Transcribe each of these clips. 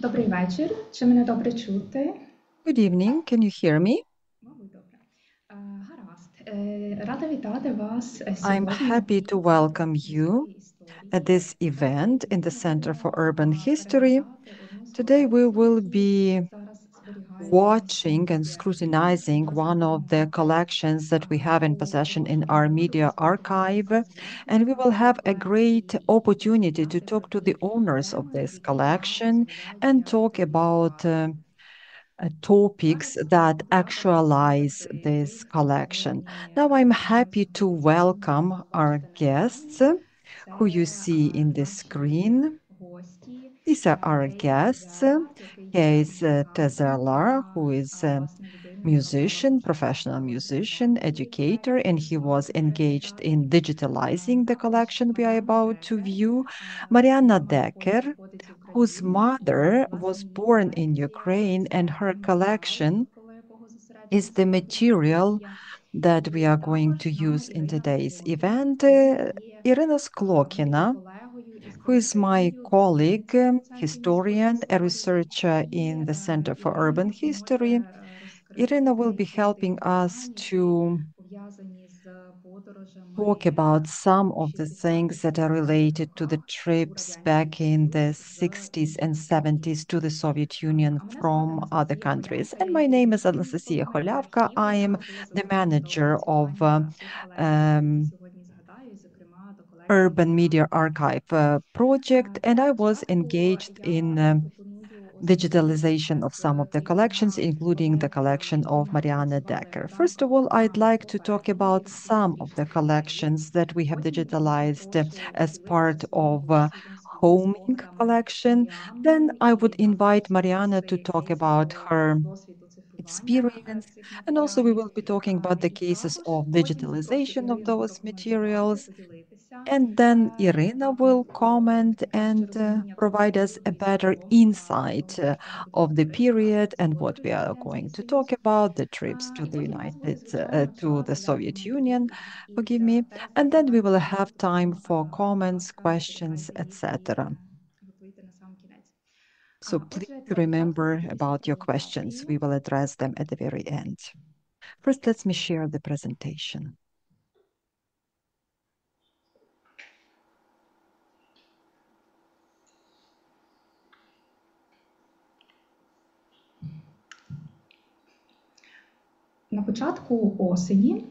Добрий вечір. Чи мене добре чути? Good evening. Can you hear me? Мабуть, добре. Гаразд. Рада вітати вас I'm сьогодні в happy to Центрі welcome you музею at історії. this event in the Ми Center for будемо Urban History. переглядати одну з Today we колекцій, will які be зараз зберігаються в watching and архіві. scrutinizing Я one of the запропонувала collections that we have in у possession in вашу our роботу media archive. підготуватися And we звернення will до have a great колекції і opportunity to повідомляти про talk to the ті owners of теми, this які вона collection and дозволяє talk about проєктувати. topics Зараз that я рада actualize вітати this тих, хто collection. сьогодні Now I'm буде happy to присутній і welcome our заходити на guests екрані. who you Це see in the наші screen. гості. These are our Кейс guests. Тазелар, який є Kees музикантом Tazelaar, та who is a власне людиною, яка musician, розпочала professional musician, організацію educator, and проекту he was engaged перегляду. in digitalizing the Також collection we are Маріанна about to Декер. view. Marianne Мама якої Dekker, знаходиться в whose Україні, і mother was власне її born in колекція Ukraine, and це her матеріал, collection довкола якого is зосереджується the material експозиція. that we І are going також to з нами use in Ірина today's Склокіна, event. яка є Irina моєю Sklokina, колегою, who is my історикинею, colleague, дослідницею у Центрі міської historian, a історії. researcher І in the Center for Ірина Urban допоможе History. розкрити Irina will be деякі з тих helping us питань, які to пов'язані з talk подорожами about some у of the things that are 60-70-х related to the роках у trips Радянський back in the Союз з 60s and інших країн. 70s to the Soviet Union А мене звати from other Анастасія countries. Холявка, And і я my name is керівництвом Anastasia Holyavka. I архіву am була the залучена до manager of опрацювання тих колекцій, про які um, сьогодні згадаю, і, зокрема, до колекції Urban Media Маріанни Декер. Archive project, and Для I was початку engaged я in запропоную ознайомитися digitalization of some з of the collections, кількома including the колекціями, collection які of ми Marianne опрацювали Dekker. в First of рамках all, I'd like програми to talk повернення і about some дослідження of the європейської. collections that we have Потім я digitalized попрошу as поділитися part своїм of досвідом, своїми homing спогадами collection. Then Маріанну I і would разом invite Marianne to обсудити talk about цей her досвід у цифрування experience. цих And also, we матеріалів. will be talking about the І cases також of потім попрошу digitalization of Ірину those прокоментувати, materials. поділитися And then Irina will про comment таке краще and розуміння того provide us a періоду і better загалом insight того, про що ми будемо of the говорити, власне, period and what історію we з are Радянським going to talk Союзом. about, the trips to І the потім у нас буде, United, звичайно, to час the для Soviet коментарів Union. із Forgive me. тез і And then we питань, will які ви have time потім, for будь comments, ласка, questions, піднімайте їх і etc. готуйте на сам кінець. So please Отже, для початку remember поділюся about your questions. We презентацією. will address them at the very end. First, let me share the presentation. На початку осені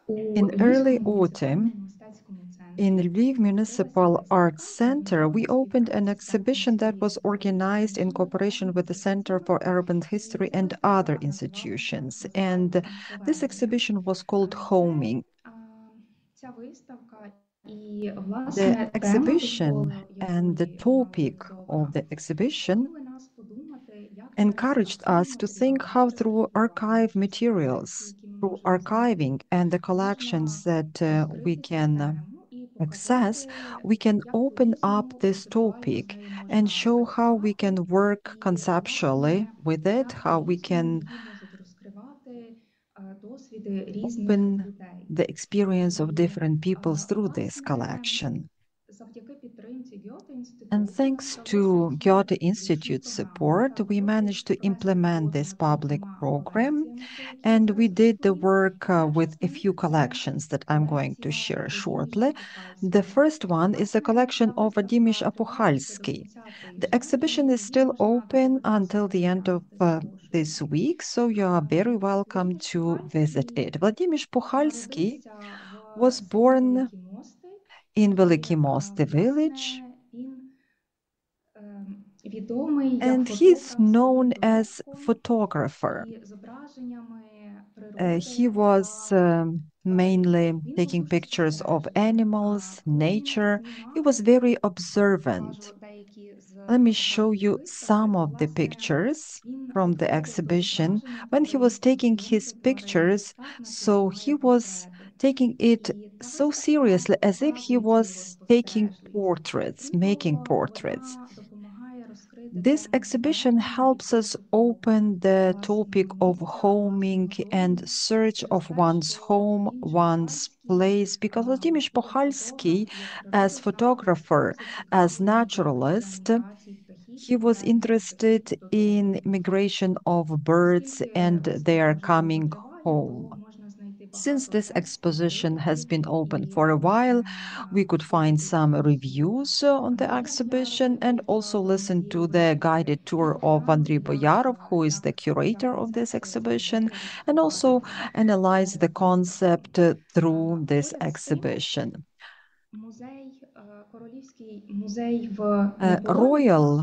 у In early Львівському autumn, муніципальному мистецькому in центрі Lviv відкрилася Municipal Arts виставка Center, we у opened an співпраці з Центром exhibition that міської was історії, organized in і ця cooperation with the Center ініціатива for Urban History and other виставка називалася institutions. And "Дозволенням this повернення". exhibition was called Це Homing. а, ця виставка і The власне тема, exhibition довкола and the якої вона topic of організована, the exhibition спонукали нас подумати, як через encouraged архівні us to think матеріали, how через through архівування, archive через колекції, materials, які ми through можемо знайти, archiving and the можна collections that we розкрити цю can тему і access, показати, we can як open up по-різному this концептуально з topic нею and можна show how we працювати, can work і conceptually власне with it, як how we по-різному can її можуть розкривати досвіди різних open людей. the experience of І different peoples through this власне collection. завдяки підтримці Гьоте And інституту thanks вдалося to Goethe розробити публічну Institute програму support, та we роботу managed to з implement this підрозділами та public багатьма program. колекціями, про які я And we зараз did the розповім. work Перша with з a них few це collections that I'm going to колекція share Владиміша shortly. The Апухальського. first one is the Власне, collection ця of Vladimir виставка триває ще до Apokhalsky. кінця The тижня, і exhibition is її still можна open довгочасно until the end of переглянути. Запрошую this всіх. week, so you are very welcome Владимир to visit Апухальський it. Vladimir Apokhalsky народився was в селі born Великі Мости, in і, Veliki Moste village, власне, він відомий як and he's фотограф своїм known as доробком photographer. і зображеннями природи He was та тварин. mainly Він taking дуже pictures of спостережливий. animals, Коли він nature. He знімав, was very покажу observant. деякі з Let me show фотографій з you виставки, some то, of the власне, pictures він from the обводив до exhibition. зображення When he тварин was taking будинки his тварин, pictures, так, наче so знімає he was портрети. taking it І та so виставка seriously as if he показує цю його was taking спостережливість. portraits, Крім making того, portraits. вона допомагає розкрити This тему exhibition повернення і helps us пошуку open the topic власного of місця, homing власного and дому, search через of те, one's що home, Владимир one's Шапокальський, place, because Vladimir як фотограф, Pohalsky, як as природознавець, photographer, дуже as зацікавлений в вивченні naturalist, міграцій птахів he was interested in migration of birds and their coming home. Since this exposition has been open for a while, we could find some reviews on the exhibition and also listen to the guided tour of Andrei Boyarov, who is the curator of this exhibition, and also analyze the concept through this exhibition. Королівський музей в Royal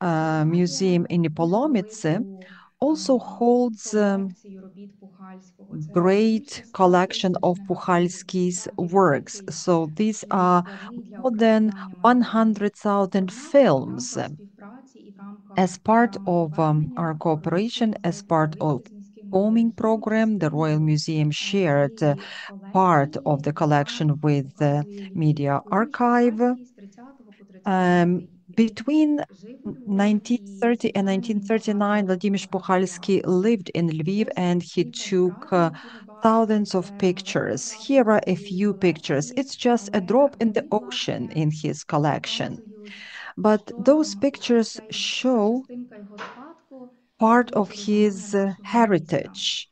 Неполоміці Museum in має дуже Nepolomice велику also holds колекцію робіт Пухальського. Це great більше 100 collection of класичних Puchalski's фільмів, works. який So these він are складний для more than опрацювання Марианни. 100,000 Однак в films. рамках співпраці і в рамках As part програми of our повернення cooperation, Королівський as музей part of поділився з міським homing музеєм Києва program, the Royal частиною Museum shared своєї part of колекції, the яка collection with the показує Львів. media Владимир archive. Пухальський з 30 по 39 рік Between жив у Львові і 1930 and звичайно він 1939, багато Vladimir фотографував. Puchalski lived in Lviv Ось and he кілька took фотографій, які ви бачите, thousands of це маленька pictures. частка Here are a цієї few pictures. колекції, It's just a але drop in the вони, ocean власне, in his collection. показують, But що those нам pictures ця show частинка його спадку part дає of розуміння his нашого міста. heritage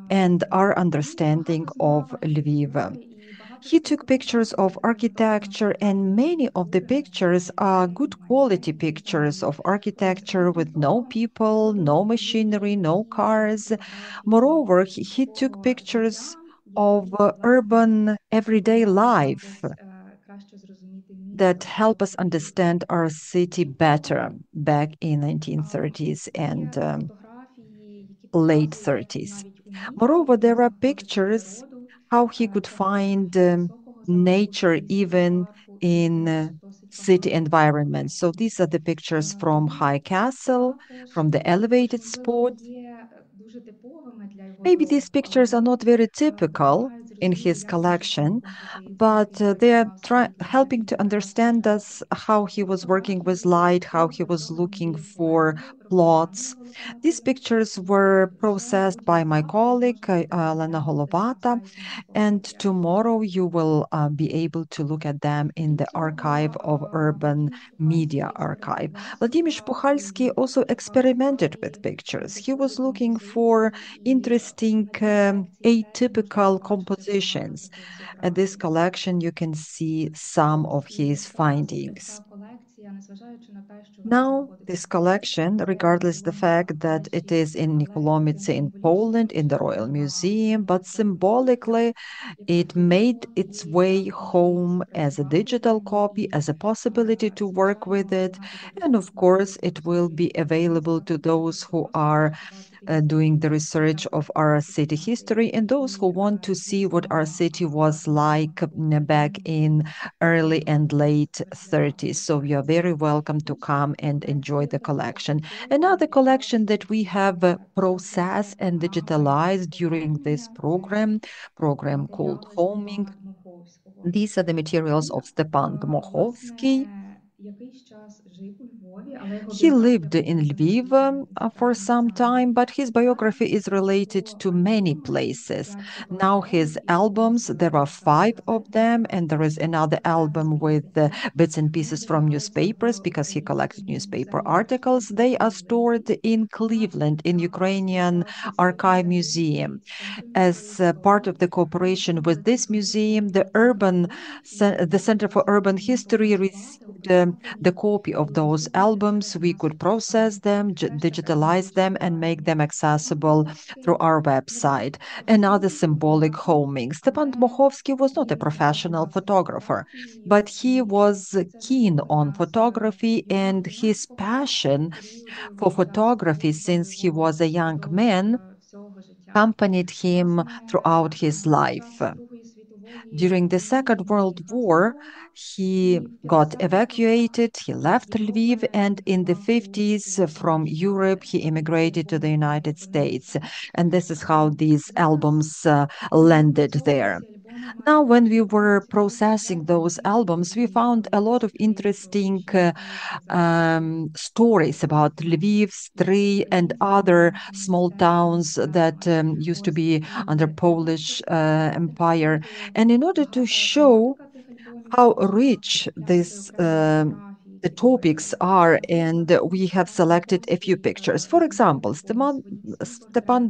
and our Він understanding багато of знімав Lviv. архітектури, і багато He з цих took pictures фотографій of репрезентовано architecture, and сучасні many of the архітектури. Ми pictures бачимо are музей good Маріанне quality і pictures музей of Torez. architecture Окрім with no того, people, проводив no досліди machinery, no такі cars. фотографії Moreover, he took міського pictures життя, of які, власне, urban everyday допомагають нам life десь краще зрозуміти that місто help us тоді. understand our city Крім того, better back in 1930s and є фотографії, які late показують, як 30s. навіть у місті Moreover, він there are знаходить pictures природу. how he could Це find фотографії високого замку, nature Софійського even парку і in досить city багато environment. інших. So these are the pictures from І High Castle, також, from the elevated можливо, не spot. є дуже типовими для його Maybe these доробку, але pictures are вони not very typical допомагають in зрозуміти, his як він шукав collection, композицію, як but він they are працював з helping світлом, to яка understand ще us how he was working with фотографії light, how he was looking доопрацьовані for колегою Роксоланою plots. These Головатою. pictures were Вже у processed by my заході colleague можна буде Lena переглянути на Holovata, сайті міського and музею. tomorrow you will be able to look at them in Крім the archive цього, of Urban Владимир Media Пухальський Archive. експериментував з Vladimir Puchalski фотографією, also experimented with шукати pictures. He was типові looking for композиції, і interesting на цій колекції теж можна atypical побачити багато compositions. таких At this зображень. collection, you can see some of Ось і his зараз findings. ця колекція, незважаючи на те, що вона Now, знаходиться this в Польщі, collection, це regardless the відома fact that it речі, is in але Nikolomice in символічно Poland in the Royal вплинула Museum, на but середовище, symbolically яке it було, made its і way як можливість home as a працювати з digital ними, copy, і as a possibility to work with звичайно it. вона буде And of доступна course, будь-кому, it хто will є be з available міста, to хто those хоче who просто are побачити місто doing the як research of воно було our в city 30-ті history and those who роки. want to see what our Дійсно, city was Владимир like знаходив back приємно in і early and late розглядати 30s. цю So you are колекцію. very welcome to Інша come and enjoy the колекція collection. роздрукована Another під collection час that we have processed and digitalized during this program called матеріали Homing. Степана Дмуховського. These are the materials Він, of Stepan Dmokhovsky. власне, якийсь час жив у Львові, але його He біографія lived in пов'язана з Lviv різними for місцями some саме. time, but his Зараз biography is related його to many альбоми, places. 5 Now, his фотоальбомів із albums, there are коментарями 5 of газетних them, and there редакцій is another окремо album with зберігаються. bits and Вони pieces from зберігаються newspapers в because he collected Українському newspaper музеї articles. архіву в They are stored Києві. in Однак Cleveland в in рамках Ukrainian співпраці з цим Archive музеєм Museum. і з центром As part of історії the ми cooperation with отримали this цифрові museum, the копії цих альбомів, і The Center for власне Urban можна History попрацювати, received the оглянути copy of і those доступні albums. серед We нас could process them, теж тепер digitalize найбільш them, and make them актуальні. Степан accessible through Дмуховський our не був website. Another професійним symbolic фотографом, homing. Stepan але Dmokhovsky was not a він professional захоплювався photographer, фотографією, but he і was це keen зумовило on нас photography, and з'єднати. Наш his спогад passion періоду for юнацтва photography і since he важливого was a young впродовж man всього життя. accompanied him Власне, throughout his під life. час Другої світової During the війни Second він World тікав з War, Львова, he і в got 50-х роках evacuated, he left Lviv, Європи and in the емігрував у 50s from Сполучені Europe, Штати, he саме цей immigrated to the альбом там і United States. опинився. And this is how these Зараз albums ми landed опрацьовували there. ці альбоми, Now, маємо when we більше were 20 processing those дослідів, albums, we які found a lot of історії про interesting Львівщину стаються загадкою. stories about Lviv, Як Stry, and українське other маленьке small містечко towns that місцеве. used to Ось be under і Polish досить багате Empire. фото, And in order to багата show тематика тих альбомів, how хоча rich розглянути this окремі фотографії the topics are, and we have selected a few pictures. For example, Stepan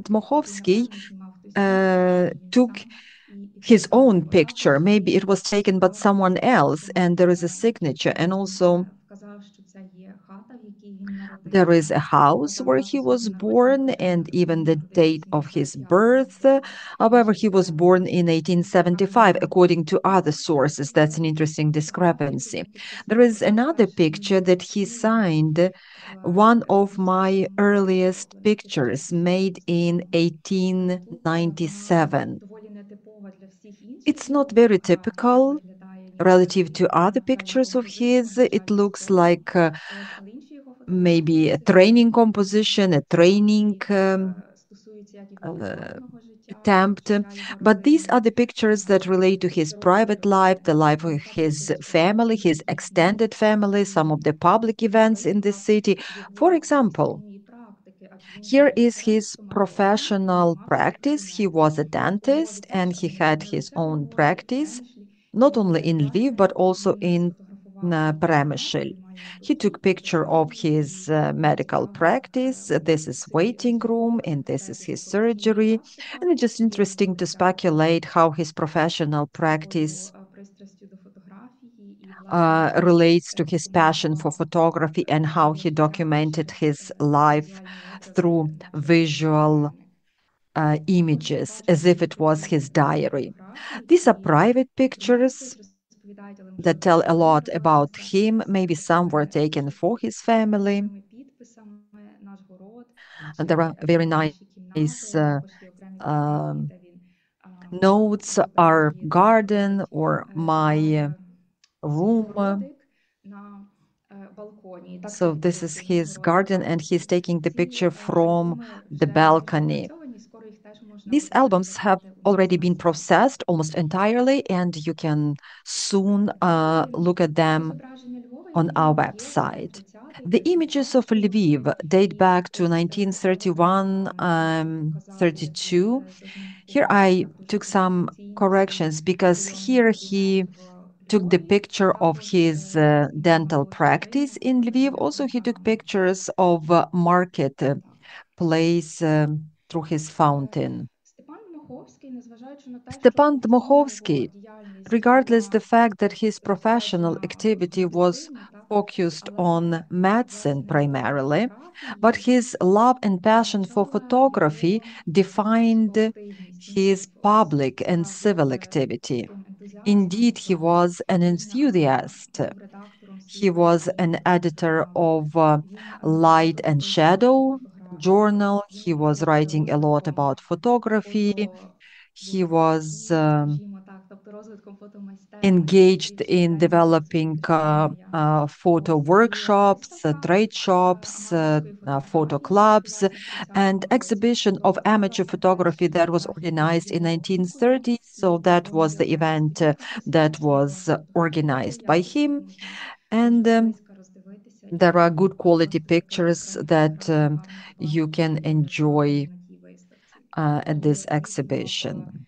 Dmokhovsky took his own picture. Maybe it was taken by someone else, and there is a signature. And also, there is a house where he was born and even the date of his birth. However, he was born in 1875, according to other sources. That's an interesting discrepancy. There is another picture that he signed, one of my earliest pictures made in 1897. It's not very typical relative to other pictures of his. It looks like maybe a training composition, a training uh, attempt. But these are the pictures that relate to his private life, the life of his family, his extended family, some of the public events in this city. For example, here is his professional practice. He was a dentist and he had his own practice, not only in Lviv, but also in Peremyshel. He took picture of his medical practice. This is waiting room and this is his surgery. And it's just interesting to speculate how his professional practice relates to his passion for photography and how he documented his life through visual images as if it was his diary. These are private pictures that tell a lot about him. Maybe some were taken for his family. And there are very nice um, notes, our garden or my room. So this is his garden, and he's taking the picture from the balcony. These albums have already been processed almost entirely, and you can soon look at them on our website. The images of Lviv date back to 1931, 32. Here I took some corrections because here he took the picture of his dental practice in Lviv. Also, he took pictures of market place through his fountain. Stepan Dmokhovsky, regardless the fact that his professional activity was focused on medicine primarily, but his love and passion for photography defined his public and civil activity. Indeed, he was an enthusiast. He was an editor of Light and Shadow journal. He was writing a lot about photography. He was engaged in developing photo workshops, trade shops, photo clubs, and exhibition of amateur photography that was organized in 1930. So that was the event that was organized by him. And there are good quality pictures that you can enjoy at this exhibition.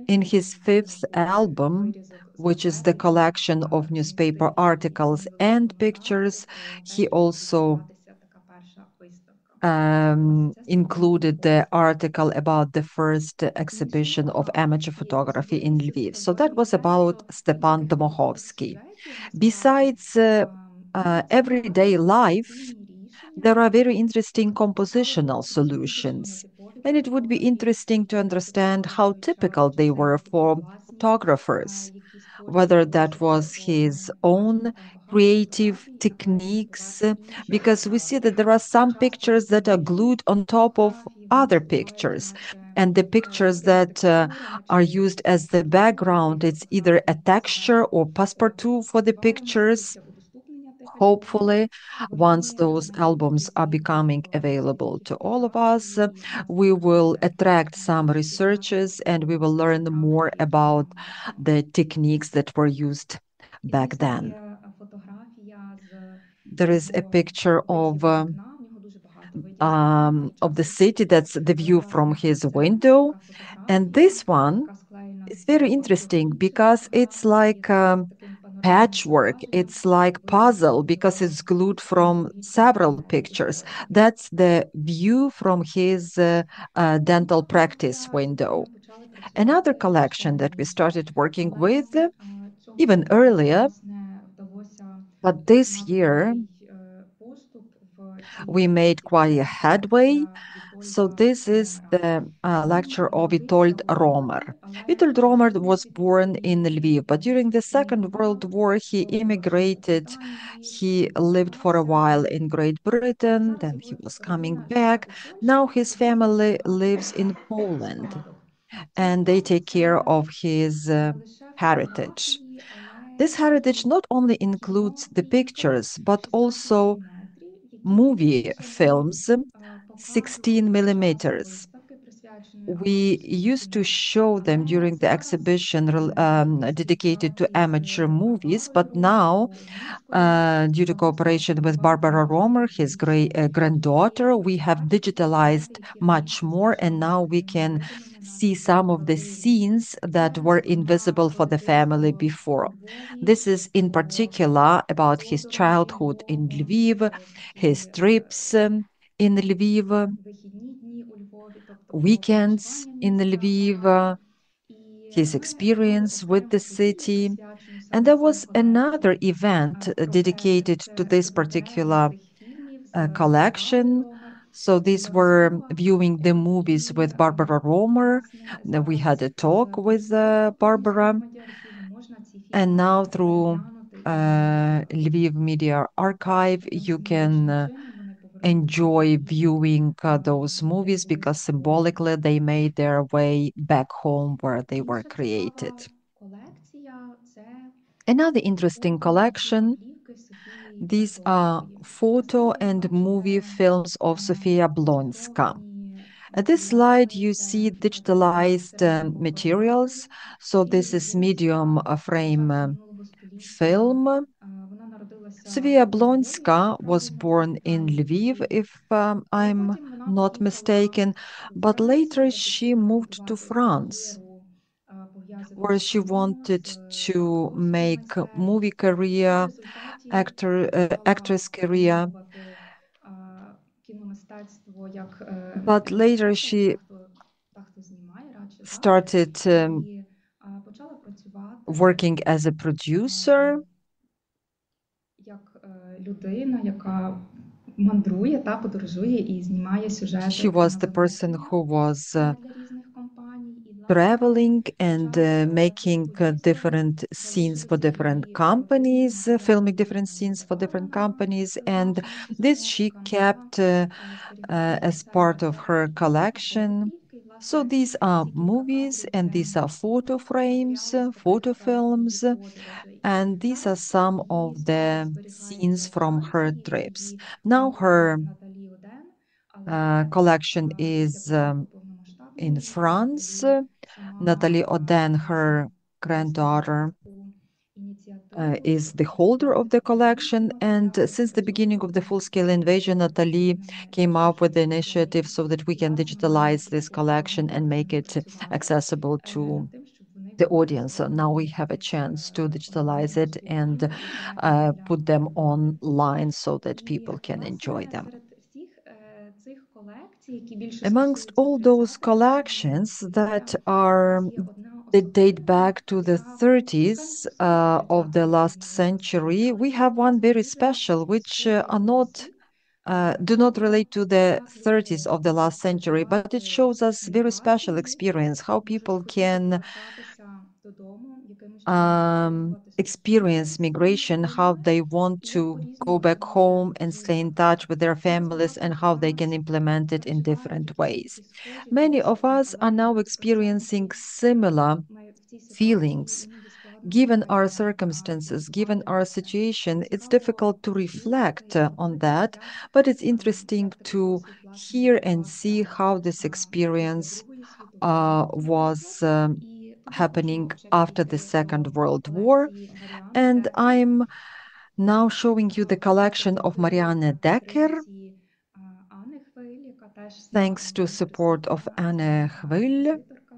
In his fifth album, which is the collection of newspaper articles and pictures, he also included the article about the first exhibition of amateur photography in Lviv. So that was about Stepan Dmokhovsky. Besides everyday life, there are very interesting compositional solutions. And it would be interesting to understand how typical they were for photographers, whether that was his own creative techniques, because we see that there are some pictures that are glued on top of other pictures. And the pictures that are used as the background, it's either a texture or passepartout for the pictures. Hopefully, once those albums are becoming available to all of us, we will attract some researchers and we will learn more about the techniques that were used back then. There is a picture of the city. That's the view from his window, and this one is very interesting because it's like patchwork. It's like puzzle because it's glued from several pictures. That's the view from his dental practice window. Another collection that we started working with even earlier, but this year we made quite a headway. So this is the lecture of Witold Romer. Witold Romer was born in Lviv, but during the Second World War he immigrated. He lived for a while in Great Britain, then he was coming back. Now his family lives in Poland and they take care of his heritage. This heritage not only includes the pictures, but also movie films, 16 millimeters. We used to show them during the exhibition dedicated to amateur movies, but now due to cooperation with Barbara Romer, his granddaughter, we have digitalized much more, and now we can see some of the scenes that were invisible for the family before. This is in particular about his childhood in Lviv, his trips in Lviv, weekends in Lviv, his experience with the city. And there was another event dedicated to this particular collection. So these were viewing the movies with Barbara Romer. We had a talk with Barbara, and now through Lviv Media Archive, you can enjoy viewing those movies because symbolically they made their way back home where they were created. Another interesting collection, these are photo and movie films of Sofia Blonska. At this slide, you see digitalized materials. So this is medium frame film. Sofia Blonska was born in Lviv, if I'm not mistaken, but later she moved to France, where she wanted to make a movie career, actress career. But later she started working as a producer. Мандрує та подорожує і знімає She сюжети was на the person замовлення who was для різних компаній. І, власне, traveling під and час making продюсера different scenes for залишилися different її родинні companies, filming матеріали, different які вона scenes for збирала different на companies. And зазначену this частину she Канада, kept as зберігаючи part це of her в collection. фотоплівки. І, So власне, these are ці кілька movies кадрів and це these are photo frames, матеріали з photo таких її films, подорожей. and these are Зараз some її of справи the зберігаються scenes у from her Франції, у trips. її Now онуки her Наталі Оден, але collection після is початку in повномасштабної France. Наталі сама Natalie Oden, взяла her granddaughter, таку ініціативу і is the почала holder of збирати the фотографічні collection. And матеріали, since the beginning of the опрацьовувати full-scale invasion, Natalie різними came up with the ресурсами. initiative so that we І, can власне, ми маємо digitalize таку this програму, collection and де make ми it працювали accessible to над тим, щоб вони the були audience. So now we представлені have a тут chance to digitalize онлайн it and доступні і звернені для put them роботи. online so that І, people can enjoy власне, them. серед всіх цих колекцій, які більше Amongst стосуються all those 30-х років collections that десятиліття, у are нас є одна that date особлива, back to the цікава книжка 30s «Світ of the 30-х last років». century, we Це, have one власне, very дуже special, which are not схожий do not до relate to the 30s показує, of the last як century, but it проживати shows us very special міграції, experience, how можуть people хотіти can повертатися додому, якимось чином продовжувати experience спілкування зі своїми migration, how родинами, they want і як to go по-різному back вони це home and stay in реалізують. touch with their У нас families багато and з how they can вас implement it in переживають different якісь ways. такі схожі Many of досвіди, us are але now в experiencing цій similar в цій ситуації feelings. іноді складно Given our говорити та circumstances, given відчувати our це. situation, it's Цікаво difficult to reflect послухати on досвід, that, як but it's interesting такий to досвід власне hear and see відбувався how this після experience Другої світової, наприклад. was І тут я happening хочу вже after the перейти Second до World War. колекції Маріани And Декер. I'm now showing you the collection of За Marianne Dekker, підтримці Анни Хвиль, яка теж зняла thanks to дуже support присутня. of Це Anne Hwyl, композиторка,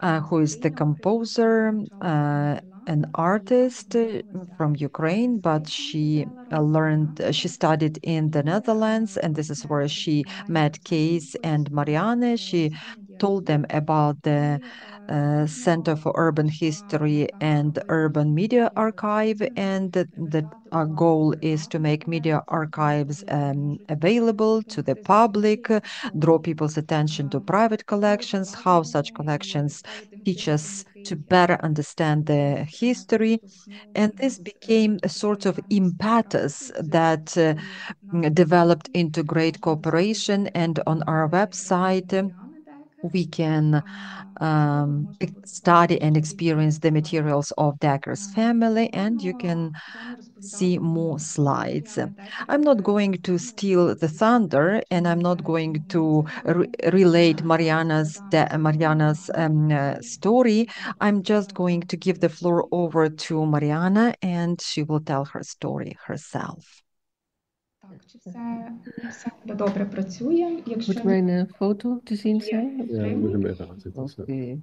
who is the музикиня українська, composer, яка навчалася за кордоном, an artist from Ukraine, but she she studied in the Netherlands, and this is where she met Kees and Marianne. She told them about the Center for Urban History and Urban Media Archive, and that our goal is to make media archives available to the public, draw people's attention to private collections, how such collections teach us to better understand the history. And this became a sort of impetus that developed into great cooperation. And on our website, we can study and experience the materials of Dekker's family, and you can see more slides. I'm not going to steal the thunder, and I'm not going to relate Mariana's story. I'm just going to give the floor over to Mariana, and she will tell her story herself. Так, чи все буде добре працює? Якщо Moet mijn foto te zien zijn? Ja, we moeten hem even aanzetten. zo. Oké.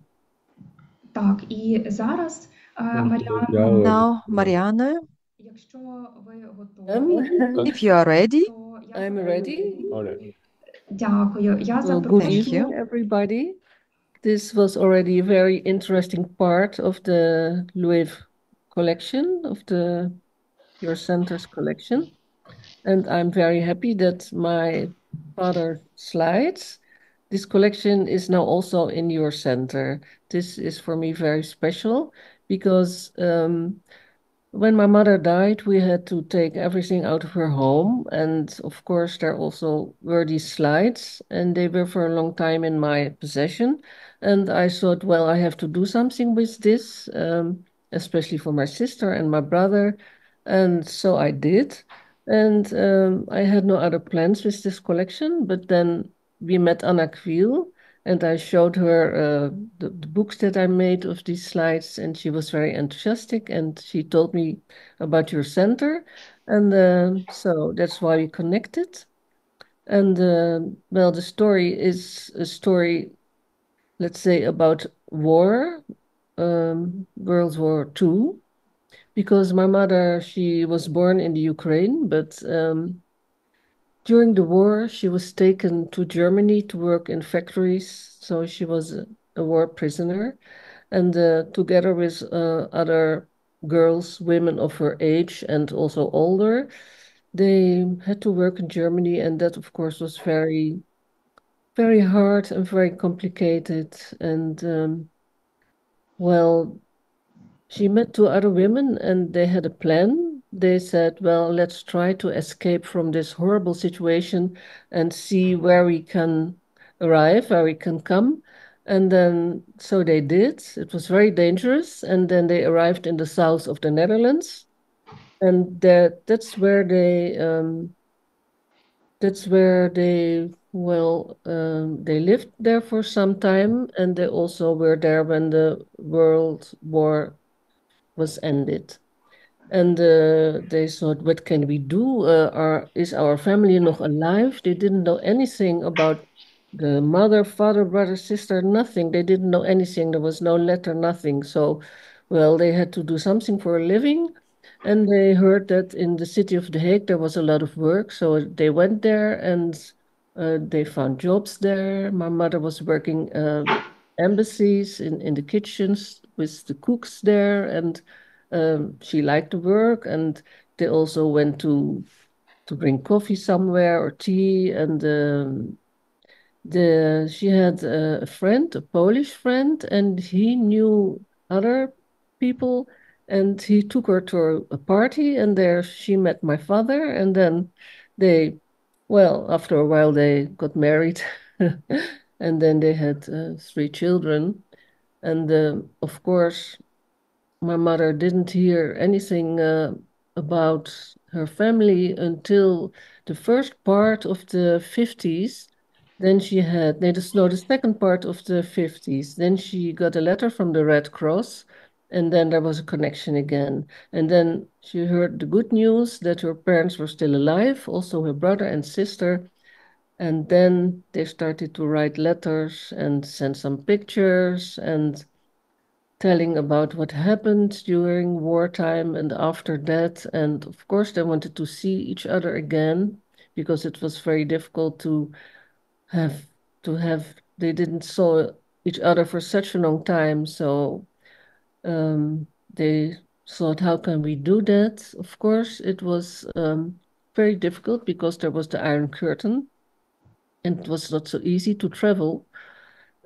Так, і зараз, Маріанна, Jou, Now, Mariana, якщо ви готові, if you are ready, то я I'm ready. oh nee. дякую. Я Well, good запрошую. Thank you. evening, everybody. This was already a very interesting part of the Louis collection, of your center's collection. And I'm very happy that my father's slides, this collection is now also in your center. This is for me very special because when my mother died, we had to take everything out of her home. And of course, there also were these slides, and they were for a long time in my possession. And I thought, well, I have to do something with this, especially for my sister and my brother. And so I did. And I had no other plans with this collection, but then we met Anna Quiel, and I showed her the books that I made of these slides, and she was very enthusiastic, and she told me about your center. And so that's why we connected. And well, the story is a story, let's say, about war, World War II, because my mother, she was born in the Ukraine, but during the war, she was taken to Germany to work in factories. So she was a war prisoner. And together with other girls, women of her age and also older, they had to work in Germany. And that, of course, was very, very hard and very complicated. And well, she met two other women and they had a plan. They said, well, let's try to escape from this horrible situation and see where we can arrive, where we can come. And then, so they did. It was very dangerous. And then they arrived in the south of the Netherlands. And that's where they lived there for some time. And they also were there when the World War was ended. And they thought, what can we do? Is our family nog alive? They didn't know anything about the mother, father, brother, sister, nothing. They didn't know anything. There was no letter, nothing. So, well, they had to do something for a living. And they heard that in the city of The Hague there was a lot of work. So they went there and they found jobs there. My mother was working embassies in the kitchens with the cooks there, and she liked the work. And they also went to bring coffee somewhere or tea. And she had a friend, a Polish friend, and he knew other people, and he took her to a party, and there she met my father. And then after a while they got married, and then they had 3 children. And of course, my mother didn't hear anything about her family until the first part of the 50s. Then she had, the second part of the 50s. Then she got a letter from the Red Cross, and then there was a connection again. And then she heard the good news that her parents were still alive, also her brother and sister. And then they started to write letters and send some pictures and telling about what happened during wartime and after that. And of course, they wanted to see each other again because it was very difficult to have they didn't saw each other for such a long time. So they thought, how can we do that? Of course, it was very difficult because there was the Iron Curtain and it was not so easy to travel.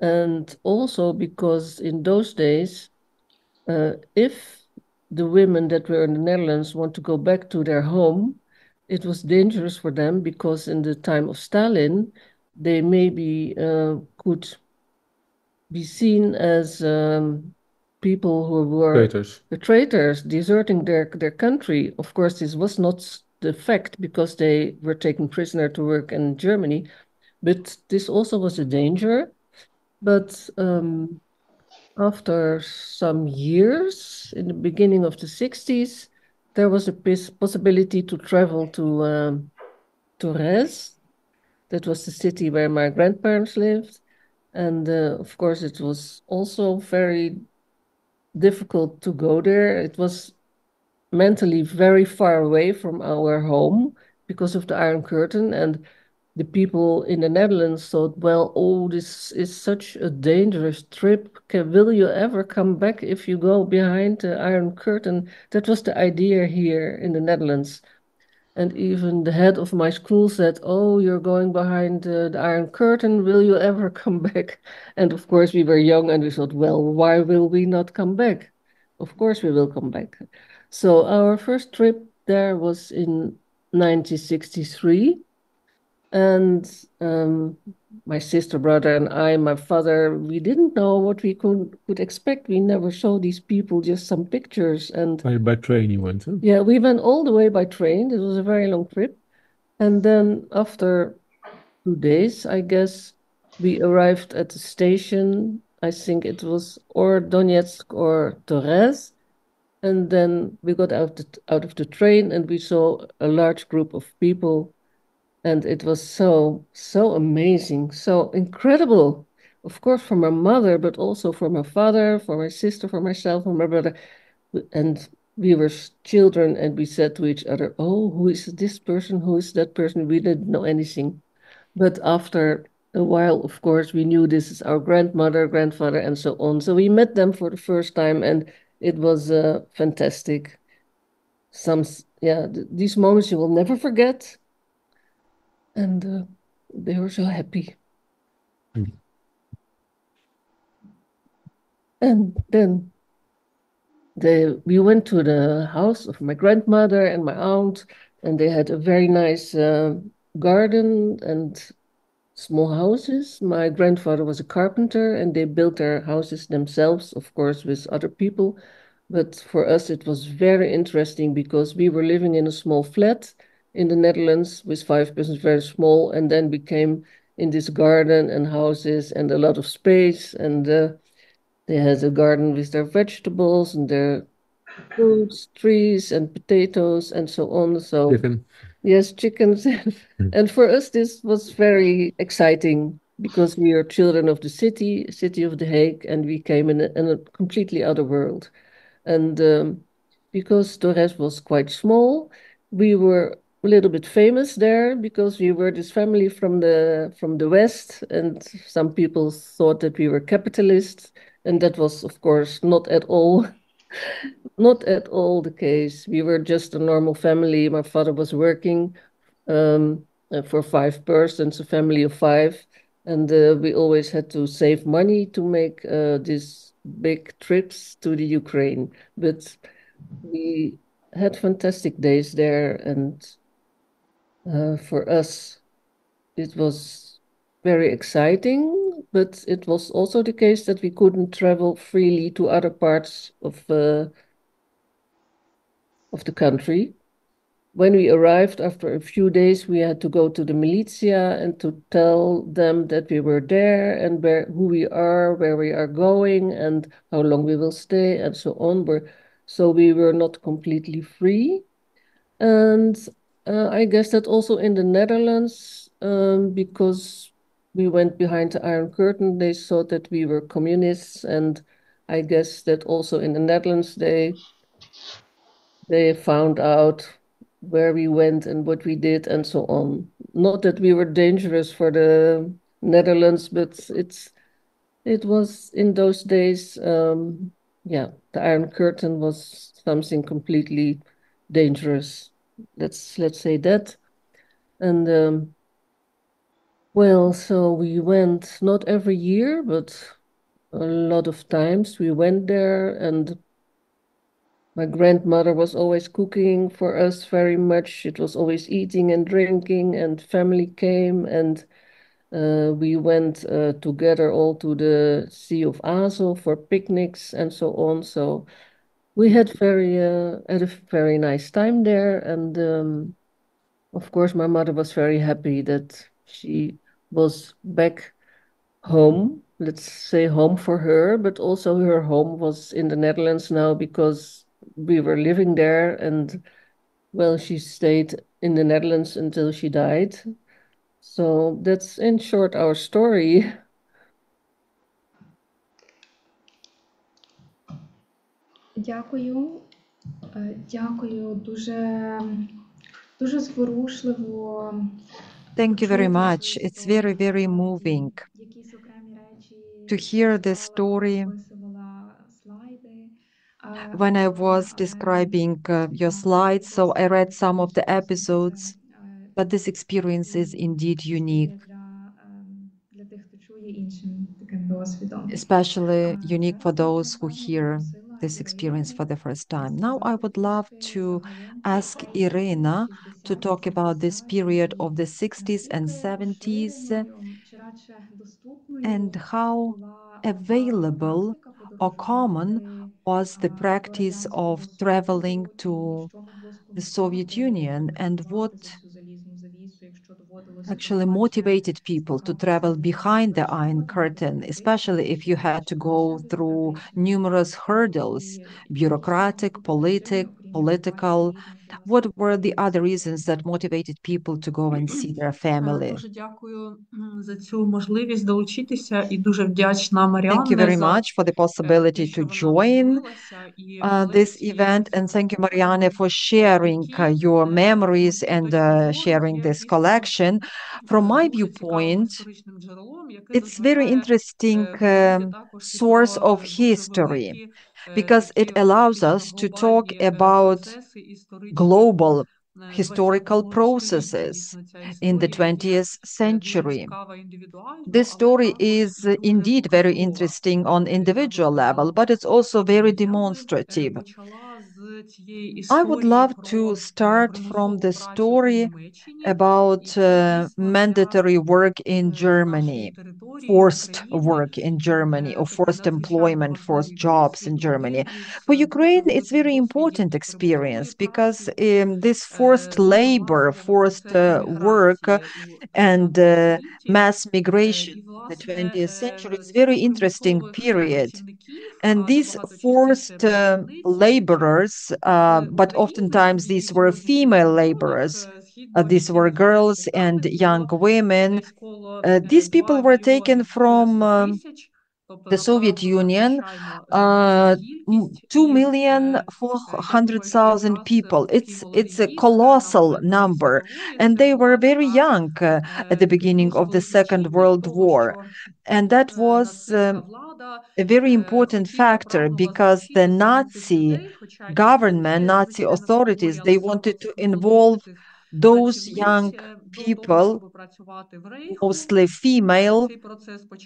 And also because in those days, if the women that were in the Netherlands want to go back to their home, it was dangerous for them because in the time of Stalin, they maybe could be seen as people who were traitors, deserting their country. Of course, this was not the fact because they were taken prisoner to work in Germany, but this also was a danger. But after some years, in the beginning of the 60s, there was a possibility to travel to Torez. That was the city where my grandparents lived. And of course, it was also very difficult to go there. It was mentally very far away from our home because of the Iron Curtain. And the people in the Netherlands thought, well, oh, this is such a dangerous trip. Will you ever come back if you go behind the Iron Curtain? That was the idea here in the Netherlands. And even the head of my school said, oh, you're going behind the Iron Curtain. Will you ever come back? And of course, we were young and we thought, well, why will we not come back? Of course, we will come back. So our first trip there was in 1963. And my sister, brother, and I, my father, we didn't know what we could expect. We never saw these people, just some pictures. And by train you went, huh? Yeah, we went all the way by train. It was a very long trip. And then after 2 days, I guess, we arrived at the station. I think it was or Donetsk or Torez. And then we got out of the train and we saw a large group of people. And it was so amazing, so incredible. Of course, for my mother, but also for my father, for my sister, for myself, for my brother. And we were children and we said to each other, oh, who is this person? Who is that person? We didn't know anything. But after a while, of course, we knew this is our grandmother, grandfather, and so on. So we met them for the first time and it was fantastic. These moments you will never forget. And they were so happy. And then we went to the house of my grandmother and my aunt, and they had a very nice garden and small houses. My grandfather was a carpenter, and they built their houses themselves, of course, with other people. But for us, it was very interesting because we were living in a small flat in the Netherlands with 5 persons, very small, and then we came in this garden and houses and a lot of space. And they had a garden with their vegetables and their fruits, trees, and potatoes, and so on. So, yes, chickens. And for us, this was very exciting because we are children of the city of The Hague, and we came in a completely other world. And because Torres was quite small, we were a little bit famous there because we were this family from the West, and some people thought that we were capitalists, and that was, of course, not at all the case. We were just a normal family. My father was working for 5 persons, a family of 5, and we always had to save money to make these big trips to the Ukraine. But we had fantastic days there, and for us, it was very exciting, but it was also the case that we couldn't travel freely to other parts of the country. When we arrived after a few days, we had to go to the militia and to tell them that we were there and who we are, where we are going, and how long we will stay, and so on. So we were not completely free. And I guess that also in the Netherlands, because we went behind the Iron Curtain, they thought that we were communists, and I guess that also in the Netherlands they found out where we went and what we did and so on. Not that we were dangerous for the Netherlands, but it was in those days, yeah, the Iron Curtain was something completely dangerous. Let's say that. And well, so we went not every year, but a lot of times we went there, and my grandmother was always cooking for us very much. It was always eating and drinking, and family came, and we went together all to the Sea of Azov for picnics and so on. So we had had a very nice time there, and of course, my mother was very happy that she was back home. Let's say home for her, but also her home was in the Netherlands now because we were living there, and well, she stayed in the Netherlands until she died. So that's in short our story. Дякую. Дякую. Дуже зворушливо. Thank you very much. It's very, very moving Якісь окремі речі to hear the story. записувала слайди. When I was describing your slides, so I read some of the episodes, but this experience is indeed unique, Для тих, хто чує іншим таким досвідом. especially unique for those who hear this experience for the first time. Now, I would love to ask Irina to talk about this period of the 60s and 70s and how available or common was the practice of traveling to the Soviet Union and what actually motivated people to travel behind the Iron Curtain, especially if you had to go through numerous hurdles, bureaucratic, political. What were the other reasons that motivated people to go and see their family? Дуже дякую за цю можливість долучитися і дуже вдячна Marianne Thank you very за much for the те, possibility що to вона join поділилася і this ці event, and thank you, Marianne, for sharing думки, your memories and до sharing є this дійсно collection. From my дуже цікавим viewpoint, історичним джерелом, яке it's very дозволяє interesting говорити також і source про of дуже history великі because it такі allows фактично us to talk глобальні about процеси історичні global historical ХХ століття. processes Дійсно, ця in the історія є 20th дуже century. цікава індивідуально, This але story також is дуже indeed very показова. interesting on Я би individual level, сказала. but it's also very Я би demonstrative. почала з цієї I would історії love to про start from примусову the працю у story Німеччині. about І це дійсно mandatory work in для Germany, нашої території forced України work in Germany, or такий forced надзвичайно employment, forced важливий jobs in досвід. Germany. Один із For дуже Ukraine, it's великих very досвідів important experience примусової because праці, this forced дуже labor, масового forced процесу work, міграції у and 20 столітті. mass migration І, in the власне, 20th century is цих very interesting примусових period. працівників, And these набагато частіше forced працівниць, laborers, but oftentimes these were female laborers. These were girls and young women. These people were taken from the Soviet Union, 2,400,000 people. It's a colossal number, and they were very young at the beginning of the Second World War. And that was a very important factor because the Nazi government, Nazi authorities, they wanted to involve those young people, mostly female,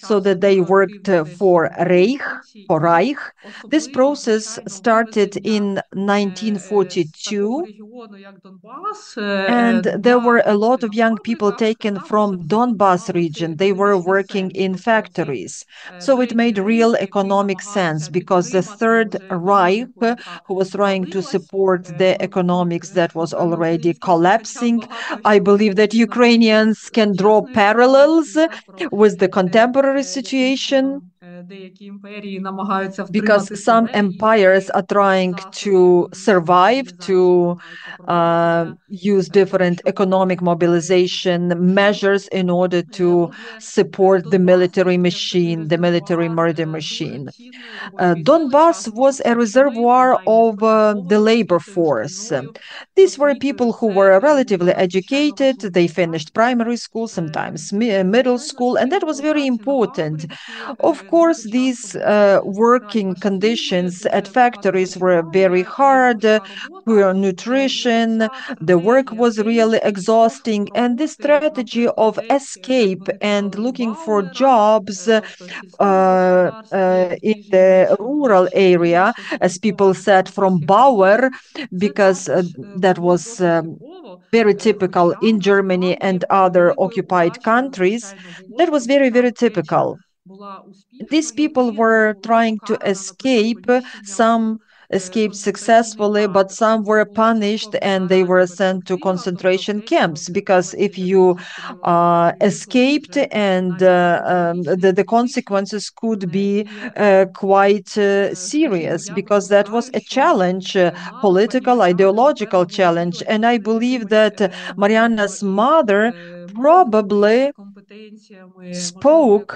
so that they worked for Reich. This process started in 1942, and there were a lot of young people taken from Donbas region. They were working in factories. So it made real economic sense because the Third Reich, who was trying to support the economics that was already collapsing, I believe that Ukrainians can draw parallels with the contemporary situation. деякі імперії намагаються because втримати some себе і empires are trying to survive, to use different economic mobilization measures in order to support the military machine, the military murder machine. Donbass was a reservoir of the labor force. These were people who were relatively educated. They finished primary school, sometimes middle school, and that was very important. Of course, these working conditions at factories were very hard, poor nutrition, the work was really exhausting, and this strategy of escape and looking for jobs in the rural area, as people said, from Bauer, because that was very typical in Germany and other occupied countries. That was very, very typical. These people were trying to escape. Some escaped successfully, but some were punished and they were sent to concentration camps, because if you escaped, and the consequences could be quite serious, because that was a challenge, political, ideological challenge. And I believe that Marianne's mother probably spoke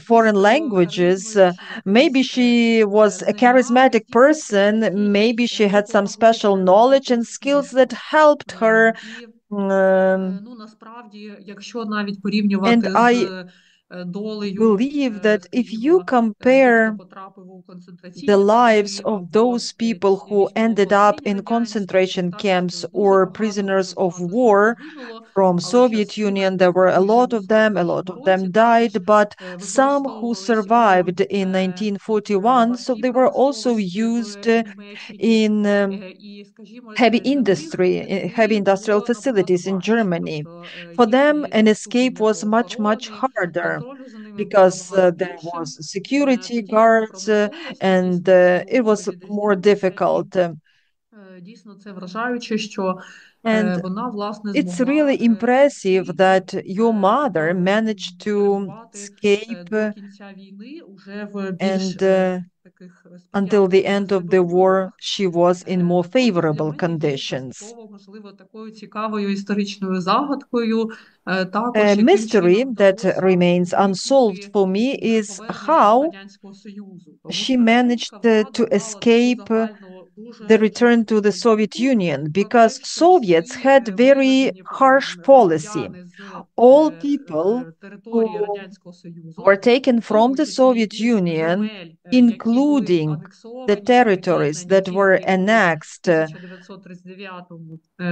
foreign languages. Maybe she was a charismatic person. Maybe she had some special knowledge and skills that helped her. Ну, насправді, якщо навіть порівнювати And I з долею believe that if you скажімо, тих, compare хто потрапив у the концентраційні lives табори of або those people ці who ended up військовополонені in радянські, то concentration так, camps дуже or багато, prisoners дуже of багато з них war загинуло, from але Soviet частина Union, із there were a уже lot у of them, a 41-му lot of them році також died, but some who використовувались у survived in 1941, so важкій they were also промисловості used в Німеччині. in І, скажімо, heavy для них industry, heavy втекти industrial було набагато facilities in важче. Germany. Тобто For them, їхнє an escape поступлення was до much, much охорони, harder, контролю за ними було because набагато there більшим, was security тоді як у guards, промисловості and дійсно це it було was доволі десь more тяжче, і difficult. дійсно це вражаюче, що And вона, власне, it's змогла really impressive втекти that your mother і managed to перебувати escape до кінця війни уже в більш and таких until the сприятливих для end of себе the war, умовах. she was in more Натомість для favorable мене є conditions. частково, можливо, такою цікавою історичною загадкою, A також яким mystery чином that вдалося remains unsolved уникнути for me уже is повернення до how Радянського Союзу. Тому she що managed радянська влада to мала таку escape загальну the дуже return to the чітку Soviet думку Union, про те, because що Soviets всі had very вивезені harsh policy. громадяни з All people території who Радянського Союзу, were taken в from тому the числі Soviet із Union, земель, які були including the анексовані і territories об'єднані that were тільки у annexed 1939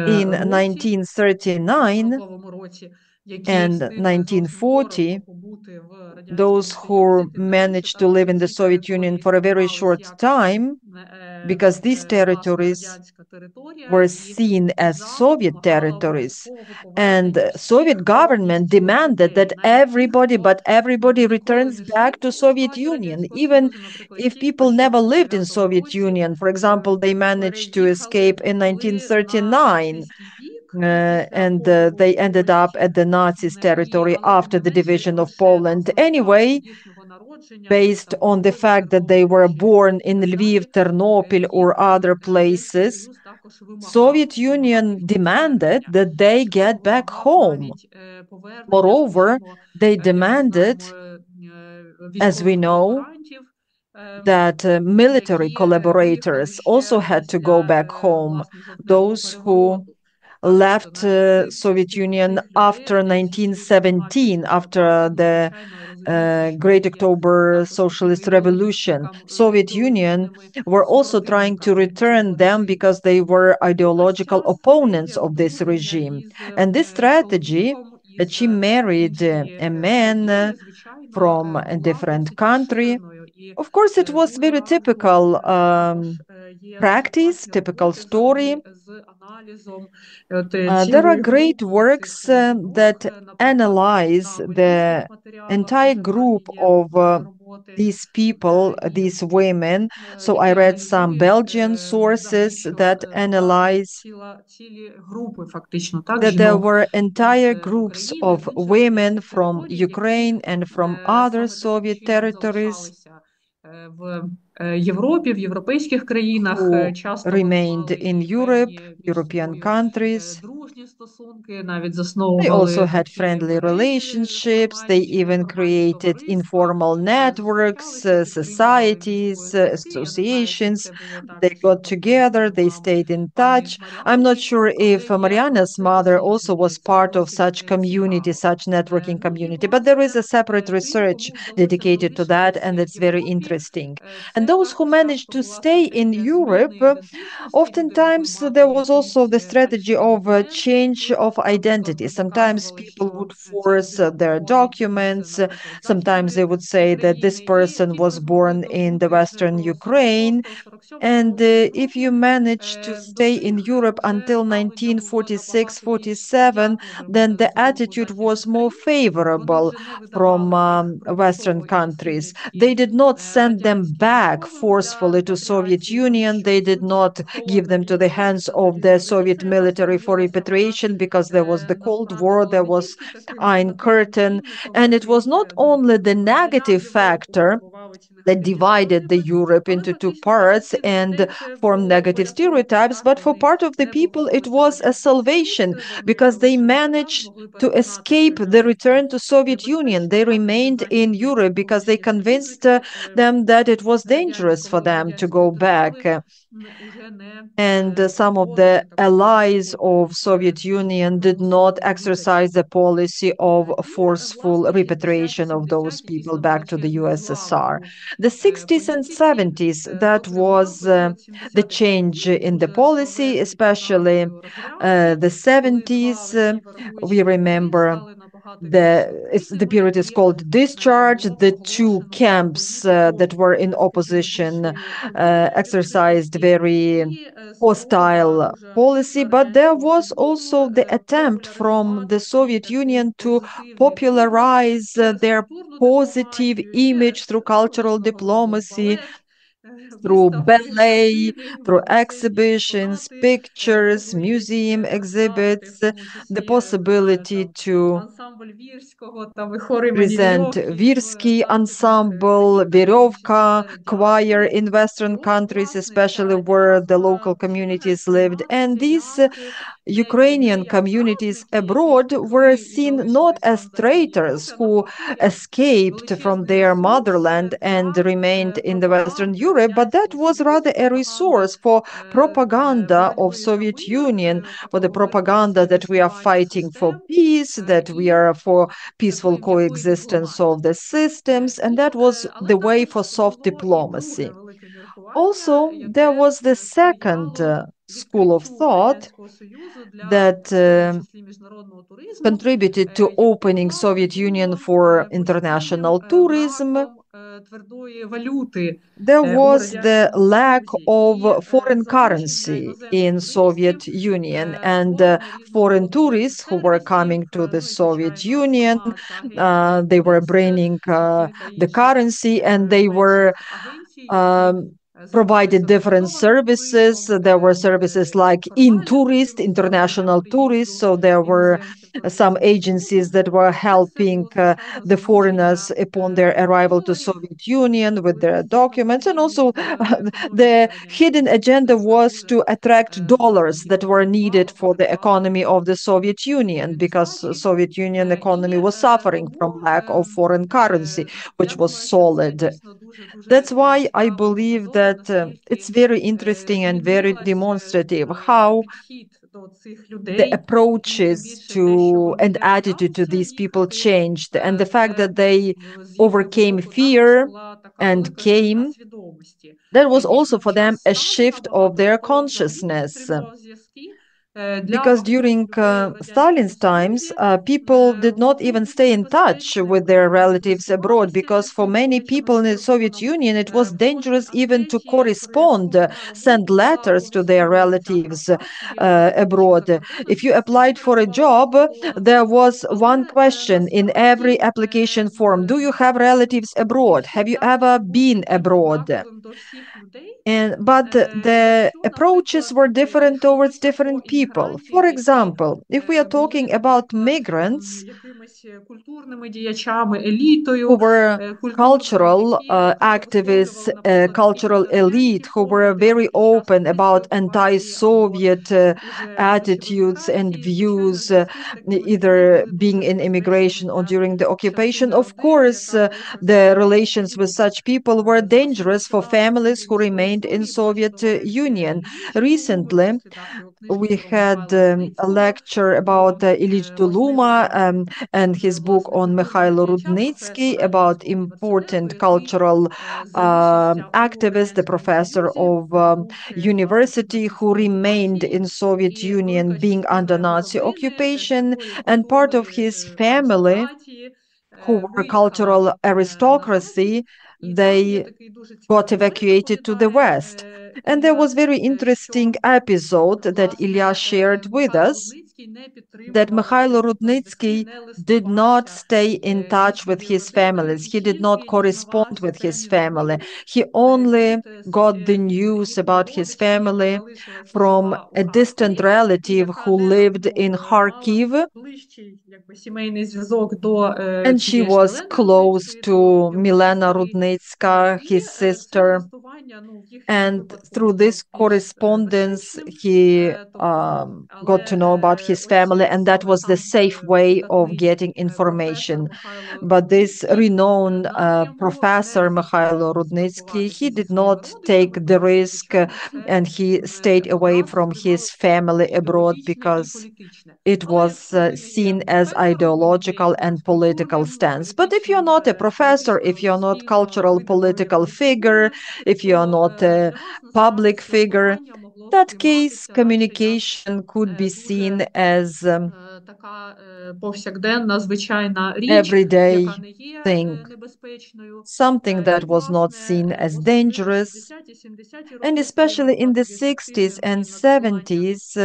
in році, 1939 році, які and встигли зовсім 1940, коротко побути в Радянському those who Союзі, тим не менше, managed to так live як in the ці Soviet Union території for a very сприймались short як time, because these власне territories радянська територія, were і seen as держава Soviet вимагала territories. обов'язкового And повернення Soviet всіх government повністю demanded людей, that навіть тих, everybody, хто but everybody ніколи returns не back жив to у Soviet складі Union, Радянського even Союзу, наприклад, if ті, people хто ще в never lived in 39-му Soviet році Union. For example, they managed to escape in були на 1939, нацистський бік, і після and поділу they ended up Польщі, at the Nazis' territory але тим after не the менше division of лише на Poland. основі факту Anyway, їхнього народження, десь based там у on the Львові, fact that they were Тернополі born in так Lviv, далі, Ternopil, or їх other Радянський places, Союз також Soviet Union вимагав їхнього demanded повернення. that they Більше того, get back вимагав home. навіть повернення, Moreover, скажімо, they як ми demanded, знаємо, as we військових know, колаборантів, that military які виїхали collaborators also ще had to go після, back home. власне, жовтневого Those who перевороту. Так, тобто left навіть Soviet Union цих людей after Радянський Союз намагався 1917, after інтегрувати. Ну, the звичайно, розуміючи, що Great вони є October також такими Socialist Revolution. Soviet Union ідеологічними were also trying to супротивниками return цього them режиму. because they were В той ж ideological час opponents їхнє of this одруження regime. із And this strategy чоловіком that із she married іншої a man країни, звичайно, from a була different досить country. поширеною. І Of course, it was дуже very раджу, typical також є досить practice, класні typical роботи story. взагалі з аналізом There are цілої great групи works цих жінок, that наприклад, analyze на the американських матеріалах entire дуже group гарні є of роботи, these people, і these women. So I які read some аналізують Belgian взагалі, sources що that analyze цілі групи фактично, так, that there жінок were із entire groups України, of з інших women from територій, які Ukraine and from other саме таким Soviet чином territories залишалися в Європі, в європейських країнах. Who Часто remained будували in і Europe, певні між European собою countries. дружні стосунки, навіть They засновували also had такі friendly мережі relationships. They формальні чи even неформальні created товариства, informal networks, зустрічалися, підтримували між societies, собою зв'язки. Я не знаю, чи associations. це було They також got стосується together, they мам stayed in пані touch. I'm not Маріанни і sure if колег, як Marianne's це mother also was досліджується. Це part of досить such community, цікаво. such networking Ну і, community, but there is власне, a separate тим, research кому вдалося dedicated to that, and залишитися в it's very Європі, interesting. And це those who також managed часто to була stay in стратегія Europe, зміни ідентичності. Люди могли oftentimes мати there was also якийсь the strategy фальшивий of a документ свій change тут. of identity. Наприклад, вони Sometimes доказували, people що would ця force людина their походить із, documents. наприклад, Sometimes they Західної would say that this країни. І person ті, was хто змогли born in the здобути вже Western до Ukraine. 46-47 And року в if you Європі, manage to до stay in тих Europe вже until ставлення було набагато більш 1946-47, сприятливим then the з боку attitude was західних more країн. Вони favorable вже не from видавали їх Western примусово і countries. насильницьки They did not send them радянським back військовим для forcefully to Soviet репатріації, тому Union. що They did йдуть not give them холодним to the війною. hands Це of тоді the Soviet століття, яка military for сформулювалася, вона repatriation because there was the Cold War, насправді була there не was тільки таким Iron нативним Curtain, чинником, and it was який not only the розділяв negative Європу, factor формував чи that негативні divided the стереотипи, Europe але into two фактично для parts частини and людей це formed було negative порятунком. stereotypes, but for Вони part of the не people, it позбулися was a Радянського salvation Союзу, вони because they залишилися там, managed змогли to переконатися, escape що the це return to Soviet Union. небезпечно, They також і remained in західні Europe because they колишні convinced союзники them that it was dangerous for радянського them to радянської go back. держави уже не And some of the вводити такої allies такої of Soviet Union did not примусової exercise еміграції. the policy of І, forceful власне, repatriation of those 60-70-ті people дійсно back to the величезний USSR. злам у The 60s and політиці. 70s, that Зокрема, was в період the 70-х change років in the уже policy, проведені especially програмою репатріації, the коли 70s. два важкі We вартуючі договори remember стали набагато більш the активними, period is і called discharge. було The two проголошено таку camps політику that were in такої opposition більшої свободи, exercised відкритості very і спроба hostile дуже policy, активна but there Радянського was Союзу also the attempt from the популяризувати саме Soviet Union такий to позитивний образ popularize their структурну positive дипломатію image через through ну, cultural різного роду diplomacy, балет, through виставки, ballet, картини, through музейні exhibitions, експонати, pictures, можливість museum представити exhibits, в тому the числі possibility там to ансамбль Вірського, там і хор імені present Вірьовки в Virsky західних ensemble, країнах, в тому числі Verevka серед choir діаспори. in І Western от, countries, власне, especially ця where the діаспора local починає communities lived. And сприйматися these як не Ukrainian як communities зрадники, які abroad were втекли і seen not залишились as там в Західній traitors Європі, а who навпаки, як escaped from величезний their ресурс motherland and для remained in the Western пропаганди Europe, but that Радянського was Союзу, rather a пропаганди resource for propaganda of боротьби за Soviet мир, Union, for the пропагувати propaganda that we are існування fighting for систем peace, that we і are for peaceful такої м'якої coexistence of the дипломатії. systems, and that was Але the way також for soft було і друге diplomacy. велике міркування, Also, there яке was the second сприяло school of відкриттю thought Радянського Союзу для, that в тому числі, міжнародного туризму, contributed to opening якого Soviet Union було for постійним international tourism. браком твердої валюти There у was the Радянському lack Союзі. of І foreign запрошення currency іноземних in туристів Soviet Union, and створення різного foreign роду tourists who were сервісів, coming to the ну і, Soviet звичайно, Union, сама ця агенція they were Torez bringing і кілька the інших currency, and they were менших агенцій, які provided займалися different організованим services. туризмом, There were services like in формальним tourist, туризмом для international tourists. приїзду So there were іноземців до some Радянського agencies Союзу. that were Це все helping було, звичайно, the foreigners залучення upon their arrival to донорів, Soviet Union with були their постійно documents. And потрібні also в the економіці hidden Радянського Союзу. agenda Це was to важливе attract dollars заходи, that were needed допомагало for the economy перекладати of the Soviet Union because іноземні Soviet Union economy і was suffering тому from lack of foreign currency, which я was думаю, що це solid. дійсно дуже That's таке why I цікаве, believe показове, that it's наскільки very interesting and very змінилася demonstrative how підхід до цих the людей, і тим approaches більше те, що to вони and не attitude to боялися these people їхати, changed, and the fact це that they з їхнього overcame боку також fear була така and велика зміна came. свідомості. That was also Дійсно, for them час a Сталіна shift of багато their хто взагалі consciousness. підтримував зв'язки. Для Because багатьох during людей в Радянському Stalin's times, Союзі people did not було even дуже stay in touch небезпечним with their relatives abroad, спілкуватися because із for many родичами people за in the Soviet кордоном. Union, it was В кожній dangerous even to анкеті при correspond, вході на send роботу була letters to their обов'язково ця relatives графа, чи є у вас родичі abroad. за кордоном. If you Це applied for a перекладало job, свого there was one але question in every насправді application form: Do you have relatives abroad? Have підхід you також ever не був been таким abroad? однаковим до всіх людей. But the Якщо, approaches наприклад, were different towards йшлося про different people. іммігрантів, For які example, if we are були, talking about наприклад, migrants, якими якимись культурними діячами, елітою, who were cultural activists, cultural elite, who were very open about anti-Soviet attitudes and views, either being in immigration or during the occupation. Of course, the relations with such people were dangerous for families who remained in Soviet Union. Recently, we had a lecture about Ilyich Duluma and his book on Mikhailo Rudnitsky, about important cultural activist, the professor of university who remained in Soviet Union being under Nazi occupation, and part of his family, who were cultural aristocracy, they got evacuated to the West. And there was very interesting episode that Ilya shared with us, that Mikhailo Rudnitsky did not stay in touch with his families. He did not correspond with his family. He only got the news about his family from a distant relative who lived in Kharkiv, and she was close to Milena Rudnitska, his sister. And through this correspondence, he got to know about his family, and that was the safe way of getting information. But this renowned professor, Mikhailo Rudnitsky, he did not take the risk, and he stayed away from his family abroad because it was seen as ideological and political stance. But if you're not a professor, if you're not cultural political figure, if you're not a public figure, that case communication could be seen as everyday thing, something that was not seen as dangerous. And especially in the 60s and 70s,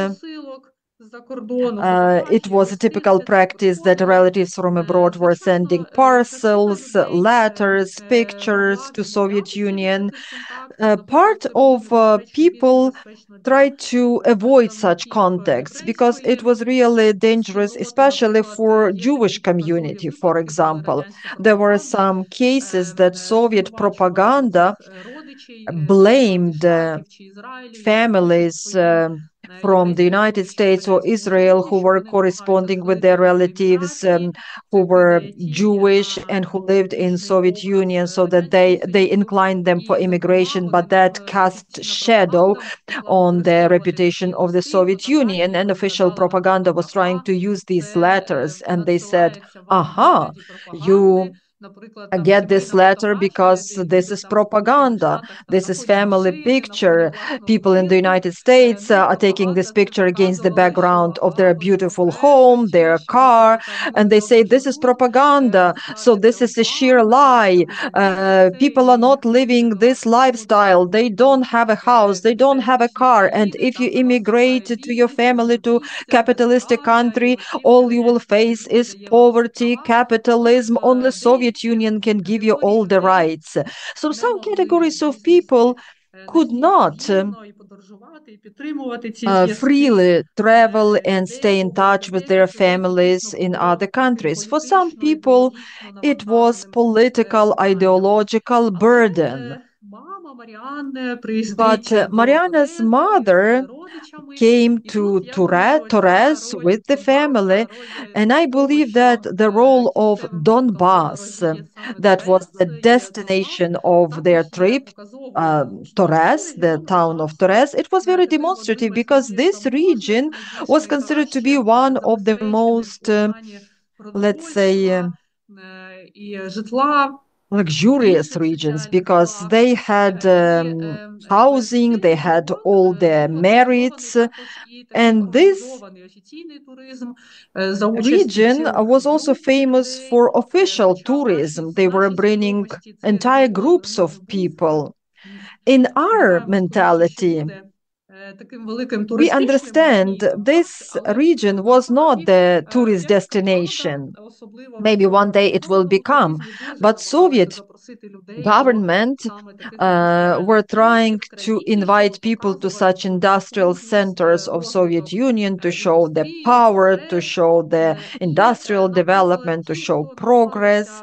it was a typical practice that relatives from abroad were sending parcels, letters, pictures to Soviet Union. Part of people tried to avoid such contacts because it was really dangerous, especially for Jewish community, for example. There were some cases that Soviet propaganda blamed families from the United States or Israel who were corresponding with their relatives who were Jewish and who lived in Soviet Union, so that they inclined them for immigration, but that cast shadow on the reputation of the Soviet Union, and official propaganda was trying to use these letters, and they said, aha, you get this letter because this is propaganda. This is family picture. People in the United States are taking this picture against the background of their beautiful home, their car, and they say this is propaganda. So this is a sheer lie. People are not living this lifestyle. They don't have a house. They don't have a car. And if you immigrate to your family to capitalistic country, all you will face is poverty, capitalism. Only Soviet Union can give you all the rights. So some categories of people could not freely travel and stay in touch with their families in other countries. For some people, it was political, ideological burden. But Marianne's mother came to Torez with the family, and I believe that the role of Donbass, that was the destination of their trip, Torez, the town of Torez, it was very demonstrative because this region was considered to be one of the most, let's say, luxurious regions, because they had housing, they had all the merits, and this region was also famous for official tourism. They were bringing entire groups of people. In our mentality, we understand this region was not the tourist destination. Maybe one day it will become, but Soviet government were trying to invite people to such industrial centers of Soviet Union to show the power, to show the industrial development, to show progress.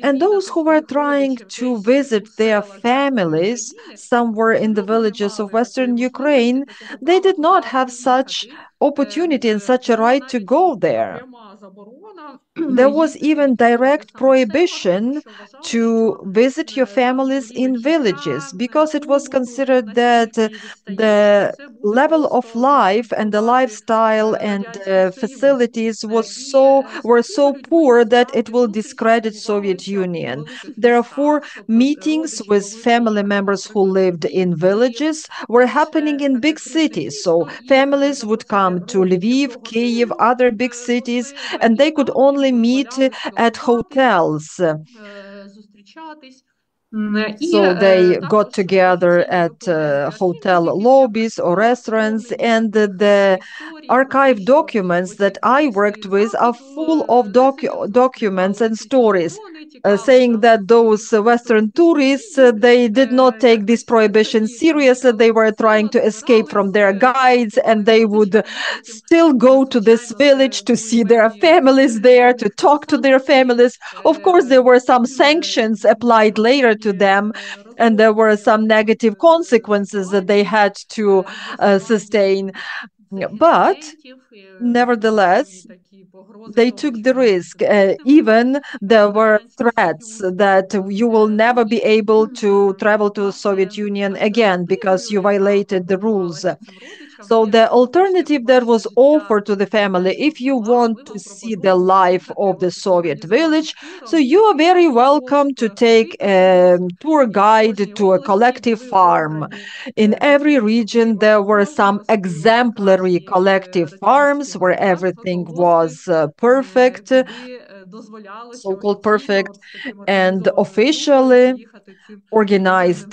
And those who were trying to visit their families somewhere in the villages of Western Ukraine, they did not have such opportunity and such a right to go there. There was even direct prohibition to visit your families in villages because it was considered that the level of life and the lifestyle and facilities were so poor that it will discredit Soviet Union. Therefore, meetings with family members who lived in villages were happening in big cities. So families would come to Lviv, Kiev, other big cities, and they could only meet at hotels. So they got together at hotel lobbies or restaurants, and the archive documents that I worked with are full of documents and stories saying that those Western tourists, they did not take this prohibition seriously. They were trying to escape from their guides, and they would still go to this village to see their families there, to talk to their families. Of course, there were some sanctions applied later to them, and there were some negative consequences that they had to sustain. But nevertheless, they took the risk. Even there were threats that you will never be able to travel to the Soviet Union again because you violated the rules. So the alternative that was offered to the family, if you want to see the life of the Soviet village, so you are very welcome to take a tour guide to a collective farm. In every region, there were some exemplary collective farms where everything was perfect, so-called perfect, and officially organized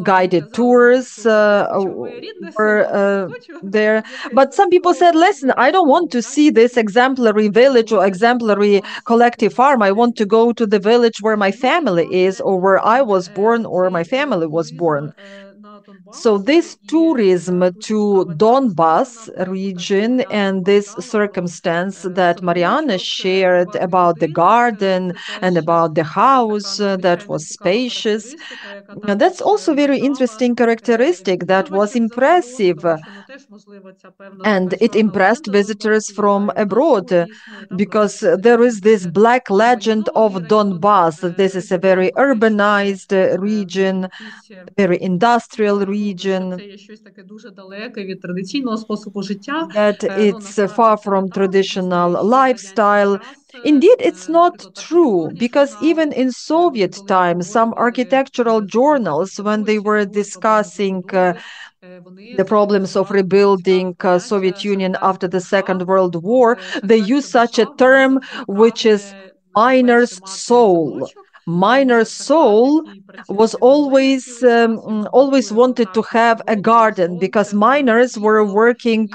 guided tours were there. But some people said, listen, I don't want to see this exemplary village or exemplary collective farm. I want to go to the village where my family is, or where I was born, or my family was born. So this tourism to Donbas region and this circumstance that Marianne shared about the garden and about the house that was spacious, that's also very interesting characteristic that was impressive. And it impressed visitors from abroad because there is this black legend of Donbas. This is a very urbanized region, very industrial region, that it's far from traditional lifestyle. Indeed, it's not true, because even in Soviet times, some architectural journals, when they were discussing the problems of rebuilding Soviet Union after the Second World War, they use such a term, which is miner's soul. Miner's soul was always wanted to have a garden because miners were working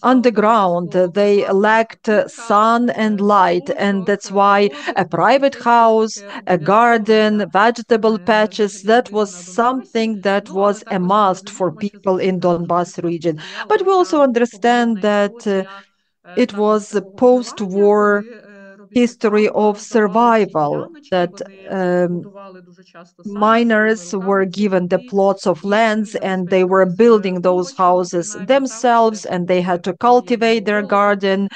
underground. They lacked sun and light, and that's why a private house, a garden, vegetable patches, that was something that was a must for people in Donbas region. But we also understand that it was a post-war history of survival, that miners were given the plots of lands and they were building those houses themselves, and they had to cultivate their garden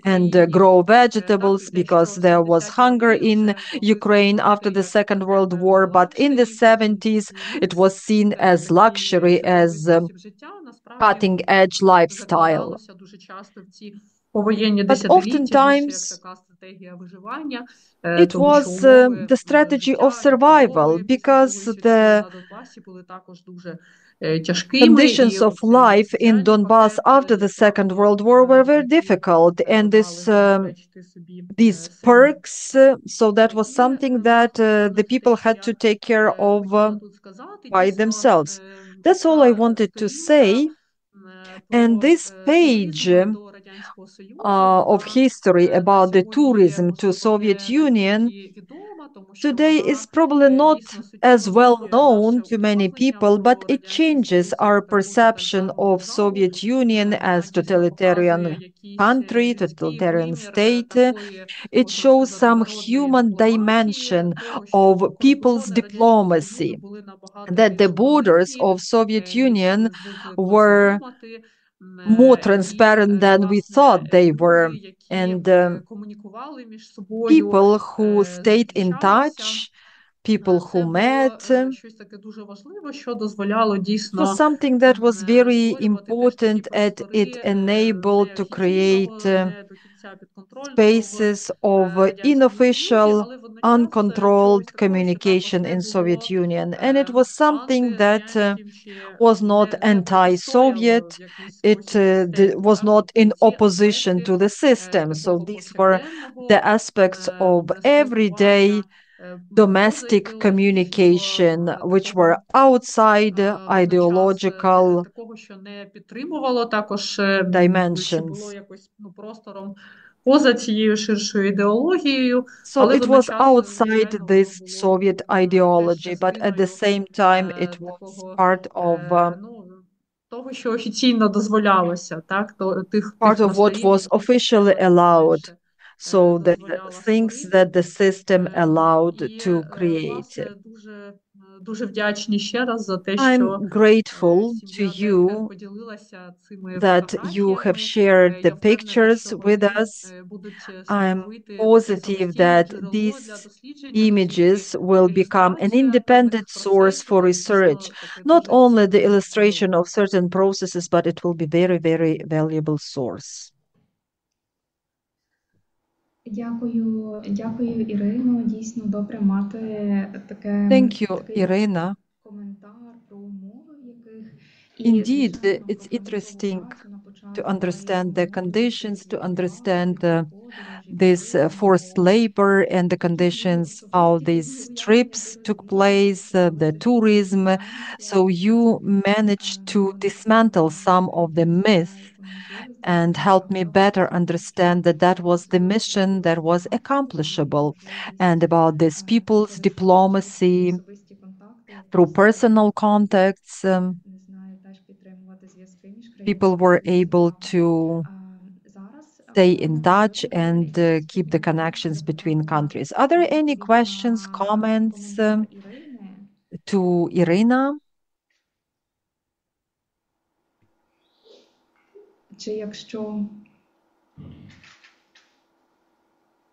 and grow vegetables because there was hunger in Ukraine after the Second World War. But in the 70s, it was seen as luxury, as cutting-edge lifestyle. But oftentimes, it was the strategy of survival because the conditions of life in Donbas after the Second World War were very difficult, and these perks, so that was something that the people had to take care of by themselves. That's all I wanted to say. And this page Радянського Союзу, of history about the tourism to Soviet Union today is probably not as well known to many people, but it changes our perception of Soviet Union as totalitarian country, totalitarian state. It shows some human dimension of people's diplomacy, that the borders of Soviet Union were more transparent than we thought they were. And people who stayed in touch, people who met, it was something that was very important, and it enabled to create spaces of unofficial, uncontrolled communication in Soviet Union. And it was something that was not anti-Soviet. It was not in opposition to the system. So these were the aspects of everyday domestic communication, which were outside ideological dimensions. Поза цією ширшою ідеологією, So it was outside this Soviet ideology, but at the same time it was part of того, що офіційно дозволялося, так, part of what was officially allowed. So the things that the system allowed to create. Дуже вдячні ще раз за те, I'm що grateful to you поділилася цими that you have shared the pictures with us. I'm positive that these images will become an independent source for research, not only the illustration of certain processes, but it will be very, very valuable source. Дякую, Ірино. Дійсно добре мати Thank you, Irina. коментар про умови, в яких Indeed, it's interesting to understand the conditions, to understand this forced labor and the conditions, how these trips took place, the tourism. So you managed to dismantle some of the myths and help me better understand that that was the mission that was accomplishable, and about these people's diplomacy through personal contacts. People were able to stay in touch and keep the connections between countries. Are there any questions, comments to Irina? Чи якщо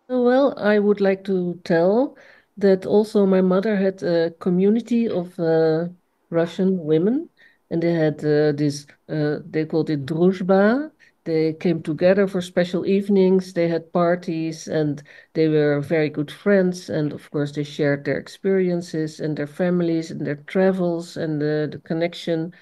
Well, I would like to tell that also my mother had a community of Russian women, and they had this, they called it druzhba. They came together for special evenings, they had parties, and they were very good friends. And of course, they shared their experiences and their families and their travels and the connection.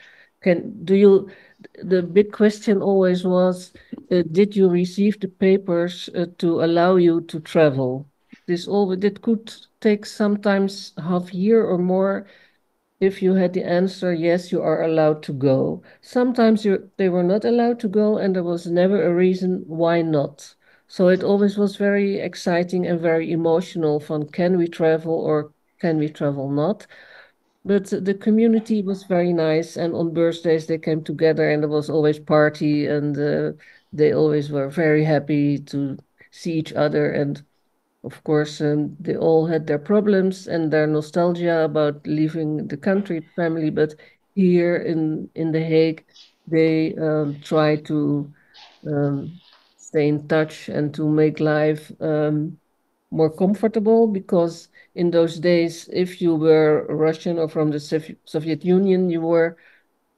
The big question always was, did you receive the papers to allow you to travel? It could take sometimes half a year or more. If you had the answer, yes, you are allowed to go. Sometimes they were not allowed to go, and there was never a reason why not. So it always was very exciting and very emotional from can we travel or can we travel not? But the community was very nice, and on birthdays they came together, and there was always party, and they always were very happy to see each other. And of course, they all had their problems and their nostalgia about leaving the country, family. But here in The Hague, they try to stay in touch and to make life more comfortable, because in those days, if you were Russian or from the Soviet Union, you were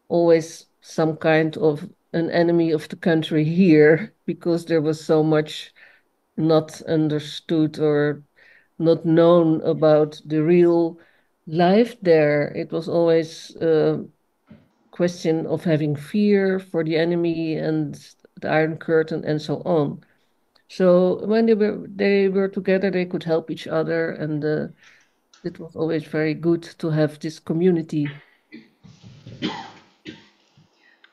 always some kind of an enemy of the country here, because there was so much not understood or not known about the real life there. It was always a question of having fear for the enemy and the Iron Curtain and so on. So when they were together, they could help each other, and it was always very good to have this community.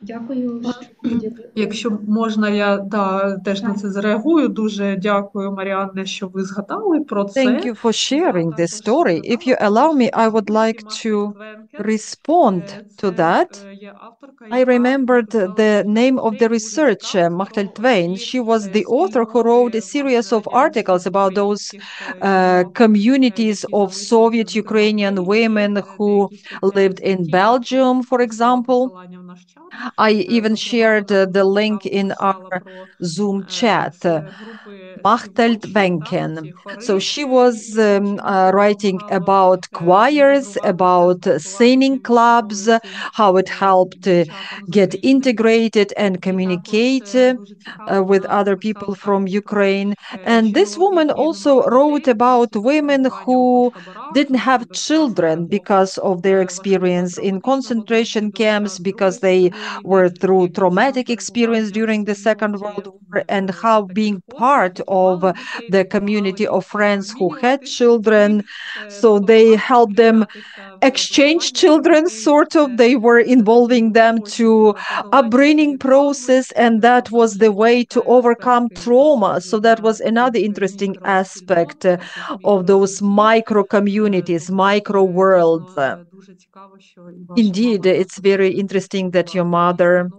Дякую, що поділилися. Якщо можна, я теж на Так. це зреагую. Дуже дякую, Маріанне, що ви згадали про це. Thank you for sharing Я this також story. If you згадала allow me, про I would like to respond to that. Є авторка, I яка remembered написала the дуже name of the крутий, дуже research, цікавий Machtel про Twain. ці She was the author who wrote a series of articles about those communities of Soviet Ukrainian women who lived in Belgium, for example. I even shared the link in our Zoom chat. Machteld Wenken. So she was writing about choirs, about singing clubs, how it helped get integrated and communicate with other people from Ukraine. And this woman also wrote about women who didn't have children because of their experience in concentration camps, because they were through traumatic experience during the Second World War, and how being part of the community of friends who had children, so they helped them exchange children, sort of. They were involving them to upbringing process, and that was the way to overcome trauma. So that was another interesting aspect of those micro communities, micro worlds. Indeed, it's very interesting that your mother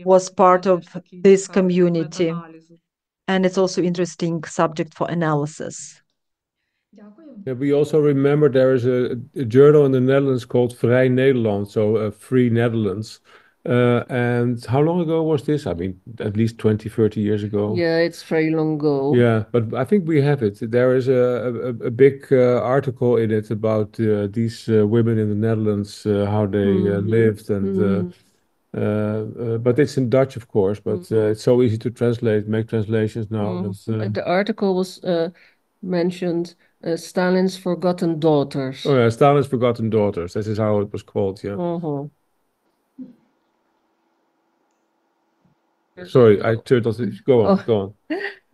was part of this community, and it's also interesting subject for analysis. Дякую. Yeah, we also remember there is a journal in the Netherlands called Vrij Nederland, so Free Netherlands. And how long ago was this? I mean, at least 20, 30 years ago. Yeah, it's very long ago. Yeah, but I think we have it. There is a big article in it about these women in the Netherlands, how they lived, and but it's in Dutch, of course. But it's so easy to translate, make translations now. The article was mentioned Stalin's Forgotten Daughters. Oh yeah, Stalin's Forgotten Daughters. That is how it was called. Yeah. Sorry, I turned off. Go on, go on.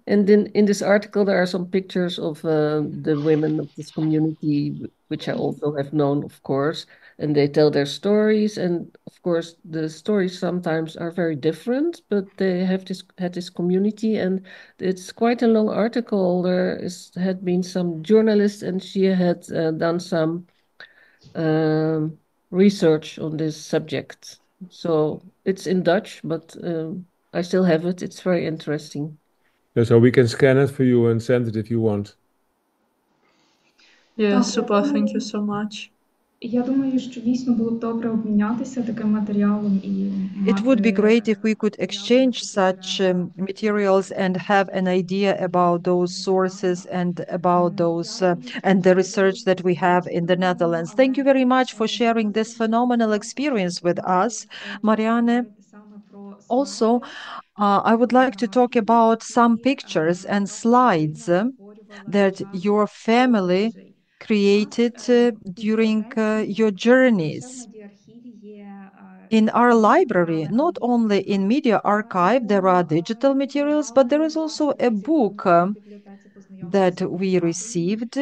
And in this article, there are some pictures of the women of this community, which I also have known, of course, and they tell their stories. And of course, the stories sometimes are very different, but they have had this community, and it's quite a long article. Had been some journalists, and she had done some research on this subject. So it's in Dutch, but I still have it. It's very interesting. Yeah, so we can scan it for you and send it if you want. Yeah, super. Thank you so much. Я думаю, що дійсно було б добре обмінятися таким матеріалом і It would be great if we could exchange such materials and have an idea about those sources and about those and the research that we have in the Netherlands. Thank you very much for sharing this phenomenal experience with us, Marianne. Also, I would like to talk about some pictures and slides that your family created during your journeys. In our library, not only in Media Archive, there are digital materials, but there is also a book that we received.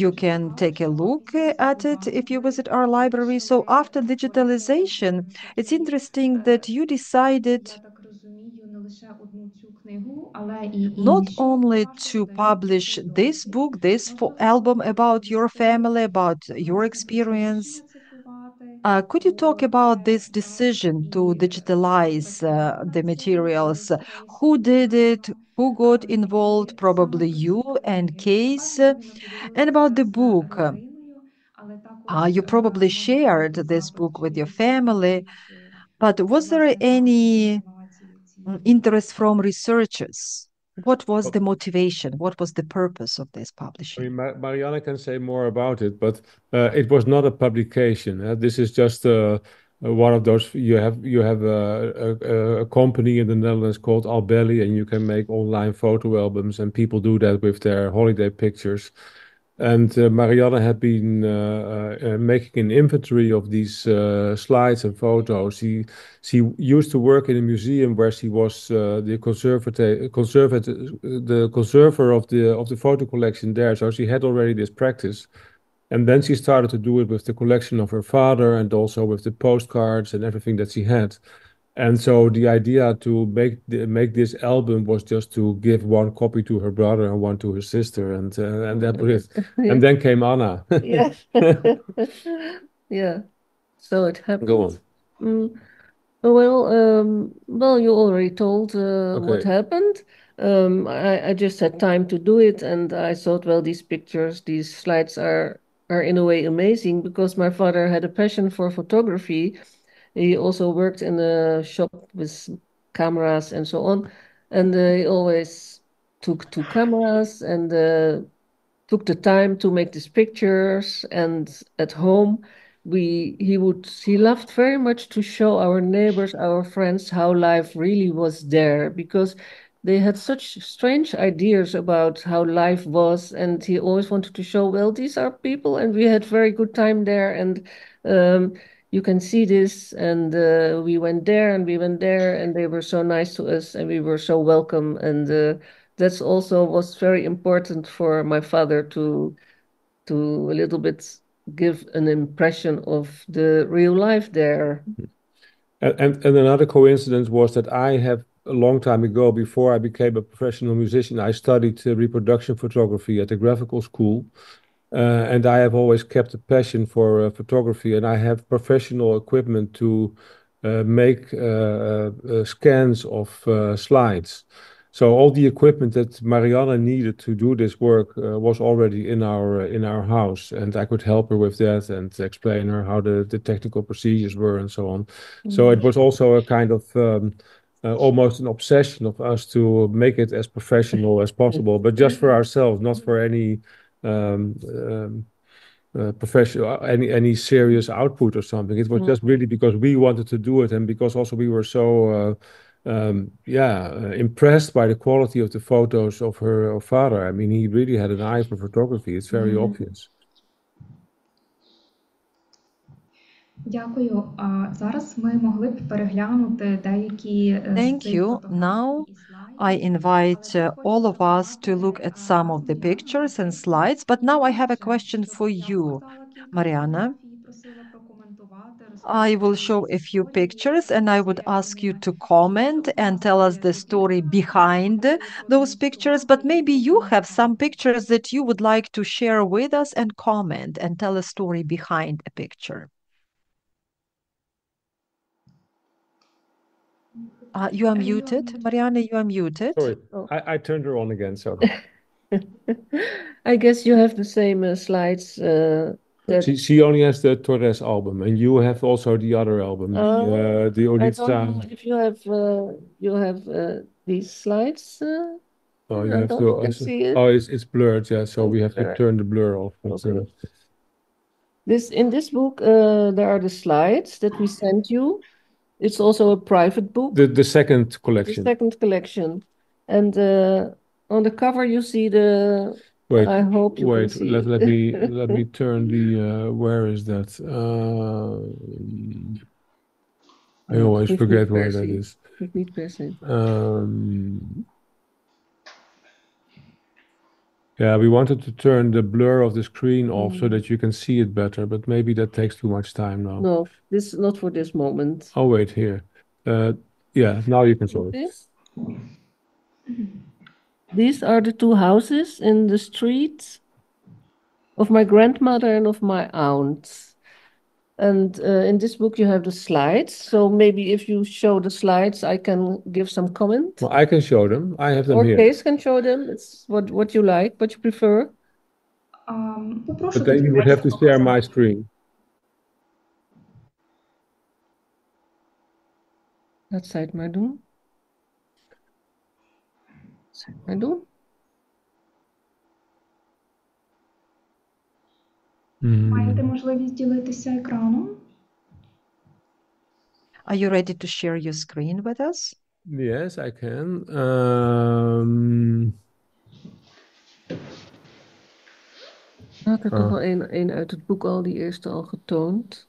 You can take a look at it if you visit our library. So after digitalization, it's interesting that you decided not only to publish this book, this album about your family, about your experience. Could you talk about this decision to digitalize the materials? Who did it? Who got involved? Probably you and Kees. And about the book, you probably shared this book with your family, but was there any interest from researchers? What was the motivation? What was the purpose of this I publishing? mean, Marianne can say more about it, but it was not a publication. This is just one of those. You have a company in the Netherlands called Albelly, and you can make online photo albums, and people do that with their holiday pictures. And Marianne had been making an inventory of these slides and photos. She used to work in a museum where she was the conserver of the photo collection there. So she had already this practice. And then she started to do it with the collection of her father and also with the postcards and everything that she had. And so the idea to make this album was just to give one copy to her brother and one to her sister, and that was it. Yeah. And then came Anna. Yeah. Yeah. So it happened. Go on. Well, you already told what Okay. happened. I just had time to do it, and I thought, well, these pictures, these slides are in a way amazing because my father had a passion for photography. He also worked in a shop with cameras and so on, and he always took two cameras and took the time to make these pictures. And at home he loved very much to show our neighbors, our friends, how life really was there, because they had such strange ideas about how life was, and he always wanted to show, well, these are people and we had very good time there, and you can see this, and we went there and we went there and they were so nice to us and we were so welcome, and that's also was very important for my father to a little bit give an impression of the real life there. And another coincidence was that I have a long time ago, before I became a professional musician, I studied reproduction photography at the graphical school. And I have always kept a passion for photography, and I have professional equipment to make scans of slides. So all the equipment that Marianne needed to do this work was already in our house, and I could help her with that and explain her how the technical procedures were and so on. So it was also a kind of almost an obsession of us to make it as professional as possible, but just for ourselves, not for any professional, any serious output or something. It was just really because we wanted to do it, and because also we were so impressed by the quality of the photos of her father. I mean, he really had an eye for photography. It's very obvious. Дякую. Зараз ми могли б переглянути деякі з Thank цих you. фотографій Now і слайдів. I invite all of us to look at some of the pictures and slides. But now I have a question for you, Marianne. I will show a few pictures and I would ask you to comment and tell us the story behind those pictures. But maybe you have some pictures that you would like to share with us and comment and tell a story behind a picture. You are muted. Marianne, you are muted. Sorry, I turned her on again, so. I guess you have the same slides. She only has the Torez album, and you have also the other album, the I don't know if you have these slides. Oh, you have You to. can see it. Oh, it's blurred, yeah. So we have to blurred. turn the blur off. Okay. In this book, there are the slides that we sent you. It's also a private book. The second collection. The second collection, and on the cover you see the. Wait, I hope you can see let it. let me turn the. Where is that? I always forget where that is. Yeah, we wanted to turn the blur of the screen off so that you can see it better, but maybe that takes too much time now. No, this is not for this moment. Oh, wait, here. Yeah, now you can show it. These are the two houses in the street of my grandmother and of my aunt. And in this book you have the slides. So maybe if you show the slides, I can give some comment. Well, I can show them. I have them here. Or Kees can show them. It's what you like, what you prefer. But then you would have to share my screen. Dat zou het maar doen. Маєте можливість ділитися екраном? Are you ready to share your screen with us? Yes, I can. Had er toch wel een uit het boek al, die eerste al getoond.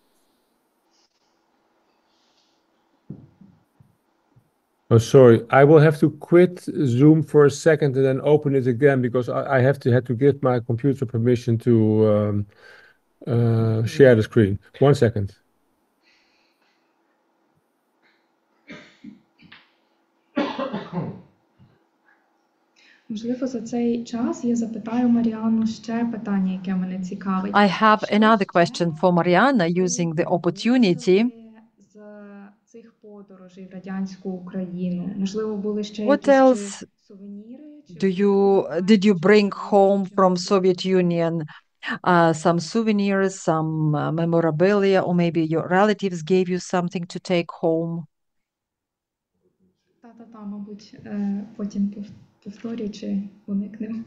Oh, sorry. I will have to quit Zoom for a second and then open it again because I had to give my computer permission to share the screen. 1 second. Можливо, за цей час я запитаю Маріанну ще питання, яке мене цікавить. I have Що another ще question for Marianne using the opportunity. з цих подорожей в радянську Україну? Можливо, були ще What якісь else чи сувеніри? Чи did you bring home from Soviet Union? Some souvenirs, some memorabilia, or maybe your relatives gave you something to take home? Та, мабуть, потім повторю чи уникнемо.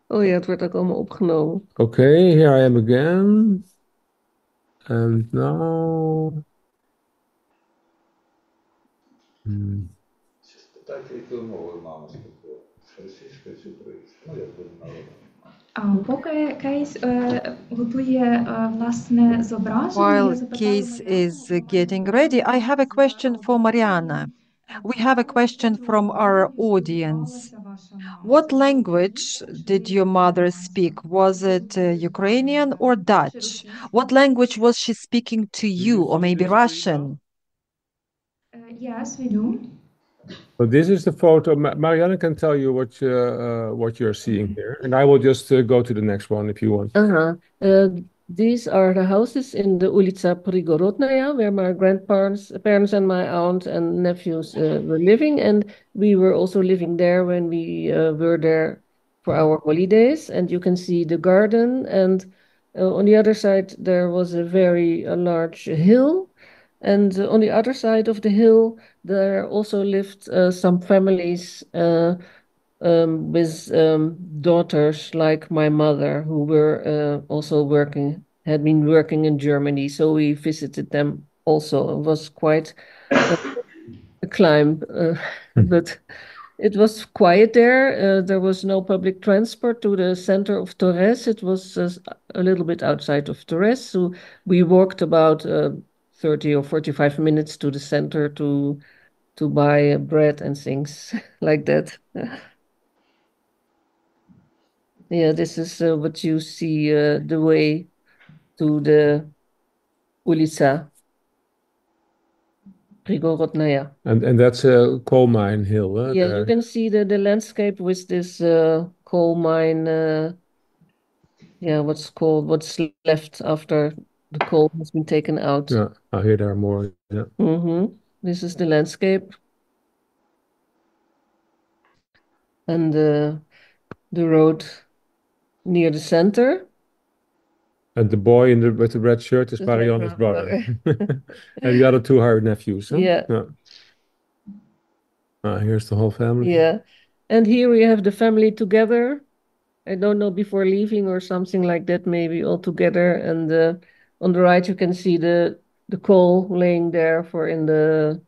Oh ja, het wordt ook allemaal opgenomen. Okay, here I am again. And now... Спитайте, якою мовою мама спілкує? Російською чи українською? Я буду народом. Поки Кейс готує власне зображення, я While запитаю Kees Маріанну, is getting ready, I have a question for Marianne. We have a question from our audience. What language did your mother speak? Was it Ukrainian or Dutch? What language was she speaking to you, or maybe Russian? Yes, we do. So this is the photo. Marianne can tell you what you're seeing here, and I will just go to the next one if you want. These are the houses in the Ulica Prigorodnaya, where my parents and my aunt and nephews were living, and we were also living there when we were there for our holidays. And you can see the garden, and on the other side there was a very large hill, and on the other side of the hill there also lived some families with daughters like my mother, who were also had been working in Germany. So we visited them also. It was quite a climb, but it was quiet there. There was no public transport to the center of Torez. It was a little bit outside of Torez. So we walked about 30 or 45 minutes to the center to buy bread and things like that. Yeah, this is what you see, the way to the Ulica Prigorodnaya. And that's a coal mine hill. Yeah, you can see the landscape with this coal mine, what's left after the coal has been taken out. Yeah, here there are more. Yeah. This is the landscape. And the road near the center. And the boy with the red shirt is Marianne's brother. And the other two are nephews. Huh? Yeah. Here's the whole family. Yeah. And here we have the family together. I don't know, before leaving or something like that, maybe all together. And on the right, you can see the coal laying there for in the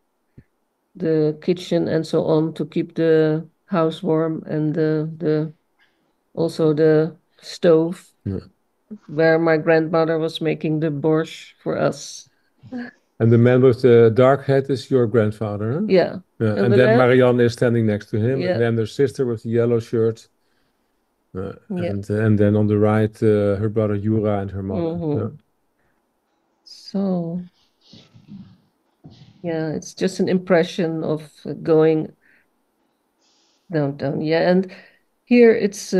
kitchen and so on to keep the house warm, and also the stove. Yeah. Where my grandmother was making the borscht for us. And the man with the dark hat is your grandfather, huh? Yeah. And then Marianne is standing next to him. Yeah. And then their sister with the yellow shirt. And then on the right, her brother Jura and her mother. Yeah. So, yeah, it's just an impression of going downtown. Yeah, and here it's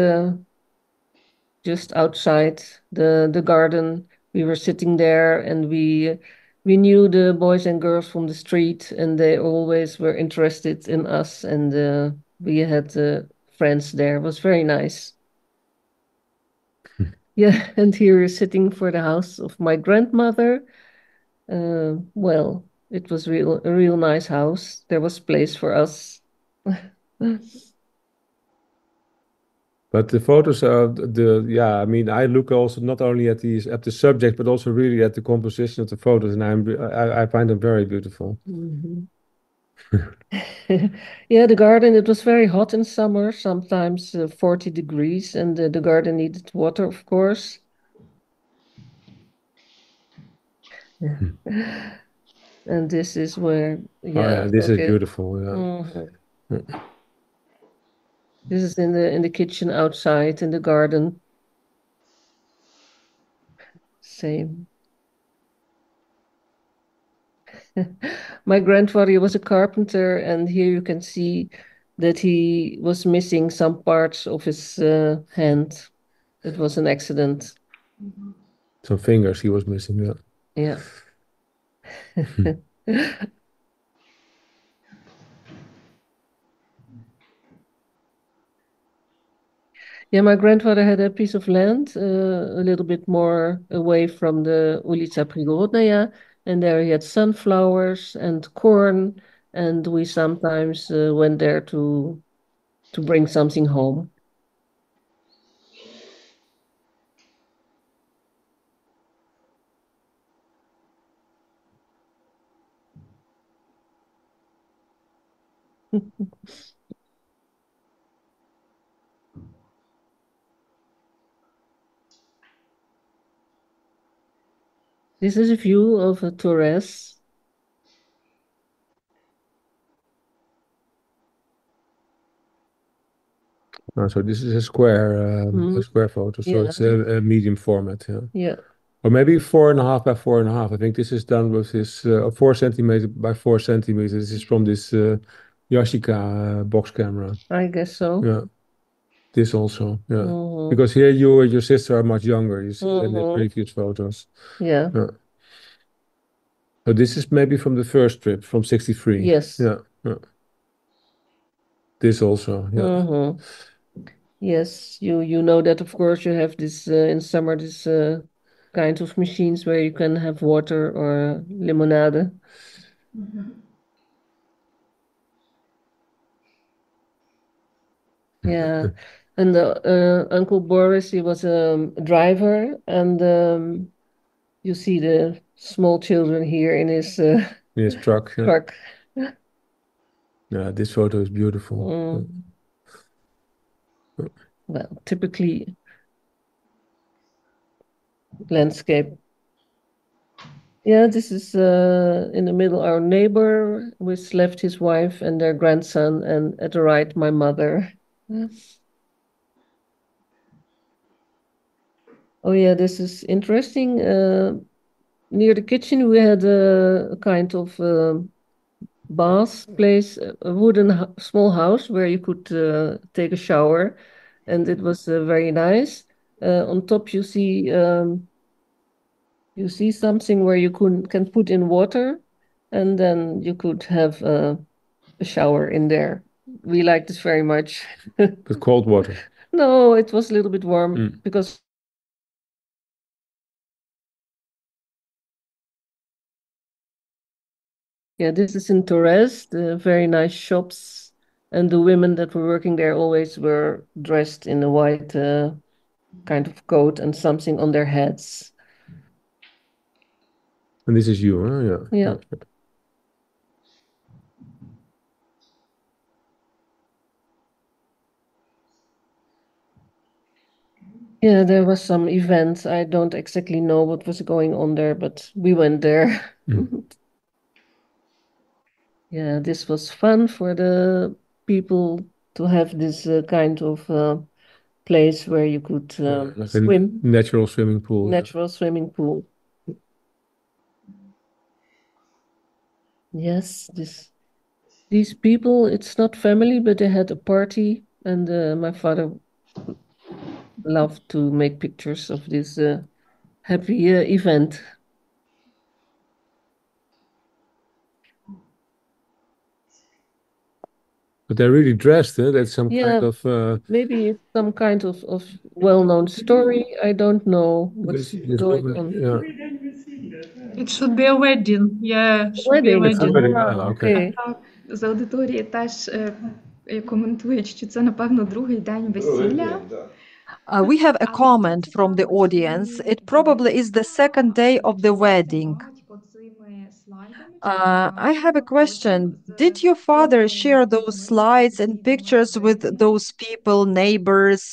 just outside the garden. We were sitting there, and we knew the boys and girls from the street, and they always were interested in us, and we had friends there. It was very nice. Yeah, and here we're sitting for the house of my grandmother. Well, it was a real nice house. There was place for us. But the photos are I mean, I look also not only at the subject, but also really at the composition of the photos, and I find them very beautiful. Yeah, the garden, it was very hot in summer, sometimes 40 degrees, and the garden needed water, of course. And this is where, this is beautiful. Yeah. This is in the kitchen outside in the garden. same. My grandfather was a carpenter, and here you can see that he was missing some parts of his hand. It was an accident. Some fingers he was missing. Yeah. Yeah, my grandfather had a piece of land a little bit more away from the Ulica Prigodnaya, and there he had sunflowers and corn, and we sometimes went there to bring something home. This is a view of a Torez. So this is a square photo. So Yeah. it's a medium format. Yeah. Or maybe 4.5 by 4.5. I think this is done with this 4 centimeter by 4 centimeters. This is from this Yashica box camera. I guess so. Yeah. This also. Yeah. Mhm. Because here you and your sister are much younger. You see in the Mhm. previous photos. Yeah. So this is maybe from the first trip from 63. Yes. Yeah. This also. Yeah. Mhm. Yes, you know that, of course, you have this in summer, this kind of machines where you can have water or limonade. Yeah, and Uncle Boris, he was a driver, and you see the small children here in his In his truck. Yeah. truck. Yeah, this photo is beautiful. Well, typically landscape. Yeah, this is in the middle our neighbor with left his wife and their grandson, and at the right my mother. Oh yeah, this is interesting. Near the kitchen we had a kind of bath place, a wooden small house where you could take a shower, and it was very nice. On top you see something where you can put in water, and then you could have a shower in there. We liked this very much. With cold water. No, it was a little bit warm because yeah, this is in Torez, the very nice shops, and the women that were working there always were dressed in a white kind of coat and something on their heads. And this is you, huh? Yeah. Yeah, there was some events. I don't exactly know what was going on there, but we went there. Yeah, this was fun for the people to have this kind of place where you could Like swim. a natural swimming pool. Natural swimming pool. Yes, these people, it's not family, but they had a party, and my father loved to make pictures of this happy event. But they're really dressed, huh? That's some Yeah, kind of maybe it's some kind of well-known story. I don't know what's this going woman, on. yeah. It should be a wedding. Yeah, should be a Wedding. wedding. Okay. Так, з аудиторії теж коментують, що це, напевно, другий день весілля. We have a comment from the audience. It probably is the second day of the wedding. I have a question. Did your father share those slides and pictures with those people, neighbors,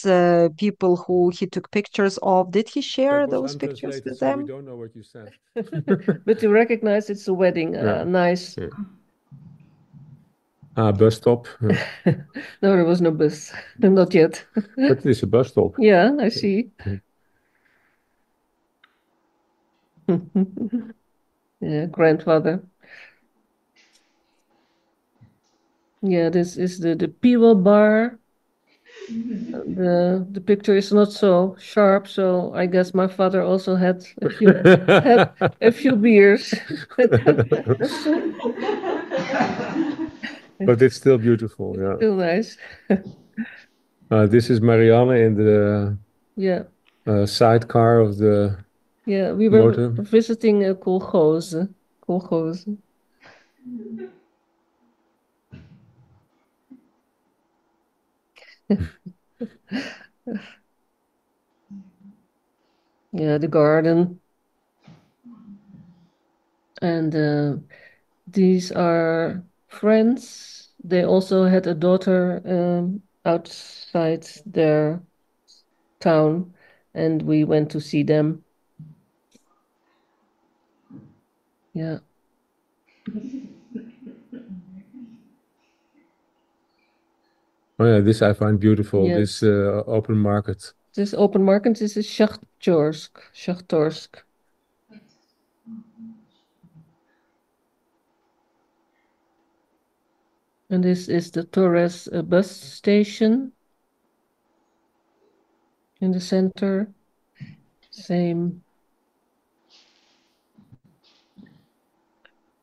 people who he took pictures of? Did he share That was those pictures untranslated, with so them? we don't know what you said. But you recognize it's a wedding. Nice. Bus stop. No, there was no bus. Not yet. But it is a bus stop. Yeah, I see. Yeah, grandfather. Yeah, this is the Pivo bar. The picture is not so sharp, so I guess my father also had a few beers. But it's still beautiful, yeah. Still nice. This is Marianne in the Yeah, sidecar of the yeah. We were motor. visiting a kolkhoz. Kolkhoz. Yeah, the garden. And these are friends. They also had a daughter outside their town, and we went to see them. Yeah. Oh yeah, this I find beautiful. Yes. This open market. This open market, this is Shakhtorsk. Shakhtorsk. And this is the Torez bus station in the center. Same.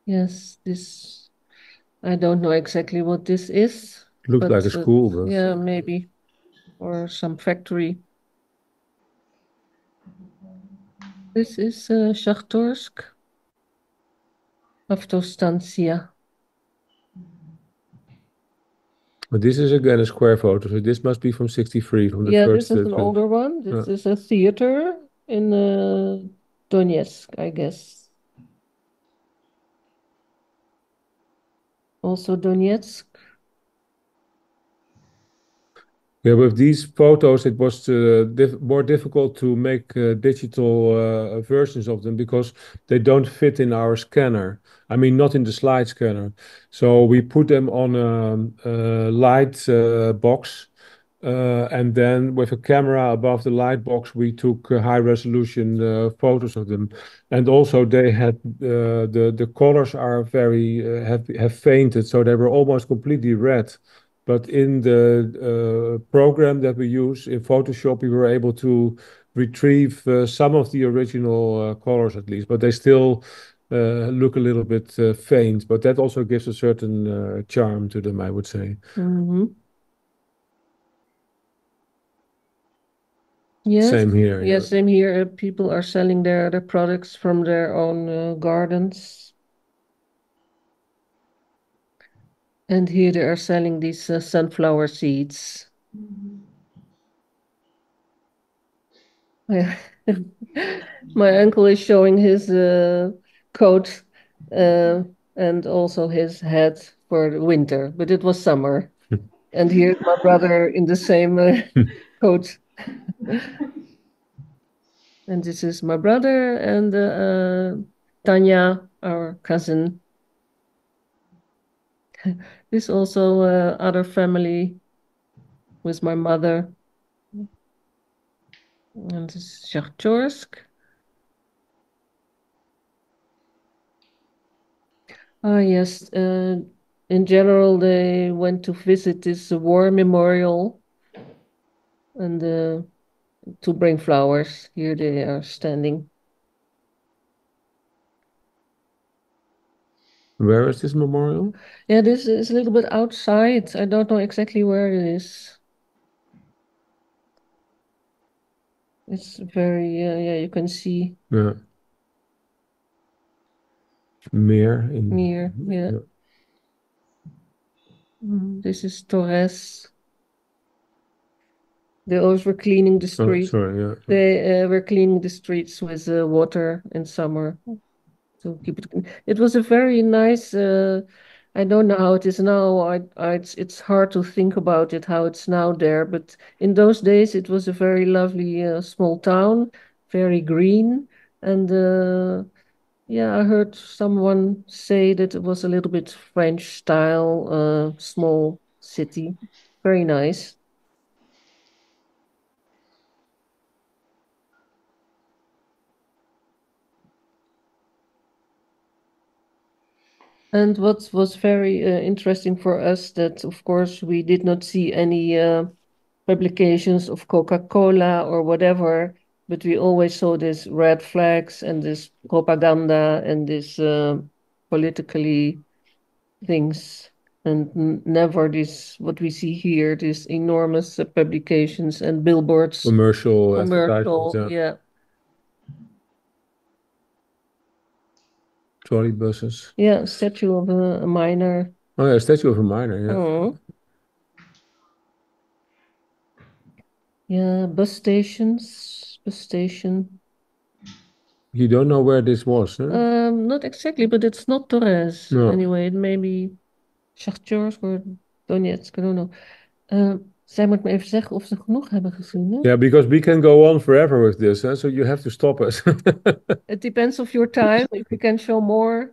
Yes, this, I don't know exactly what this is. Looks like a school, but yeah, maybe. Or some factory. This is Shakhtorsk. Avtostancia. but this is again a square photo, so this must be from 63, from the Yeah, first. this is an older one. This is a theater in Donetsk, I guess. Also Donetsk. Yeah, with these photos, it was more difficult to make digital versions of them because they don't fit in our scanner. I mean, not in the slide scanner. So we put them on a light box, and then with a camera above the light box, we took high resolution photos of them. And also, they had the colors are very have fainted, so they were almost completely red. But in the program that we use in Photoshop, we were able to retrieve some of the original colors at least, but they still look a little bit faint. But that also gives a certain charm to them, I would say. Mm-hmm. Yes. Same here. Yeah, Yeah. same here. People are selling their products from their own gardens. And here they are selling these sunflower seeds. Yeah. My uncle is showing his coat and also his hat for the winter, but it was summer. And here's my brother in the same coat. And this is my brother and Tanya, our cousin. This also other family with my mother. And this is Shakhtorsk. Ah, yes. In general, they went to visit this war memorial and to bring flowers. Here they are standing. Where is this memorial? Yeah, this is a little bit outside. I don't know exactly where it is. It's very, yeah, you can see. Yeah. Meer. Meer, yeah. This is Torez. They always were cleaning the street. Sorry, yeah. They were cleaning the streets with water in summer to keep it clean. It was a very nice. I don't know how it is now. It's hard to think about it how it's now there, but in those days it was a very lovely small town, very green, and yeah, I heard someone say that it was a little bit French style, small city, very nice. And what was very interesting for us that, of course, we did not see any publications of Coca-Cola or whatever, but we always saw these red flags and this propaganda and this politically things, and never this what we see here, these enormous publications and billboards, Commercial commercial, advertisements, yeah. trolley buses. Yeah, statue of a miner. Oh yeah, statue of a miner. Yeah. Oh. Yeah, bus station. You don't know where this was, huh? Not exactly, but it's not Torez. No. Anyway, it may be Shakhtarsk or Donetsk, I don't know. Zij moet me even zeggen of ze genoeg hebben gezien, hè? Yeah, because we can go on forever with this, huh? So you have to stop us. It depends of your time, if you can show more.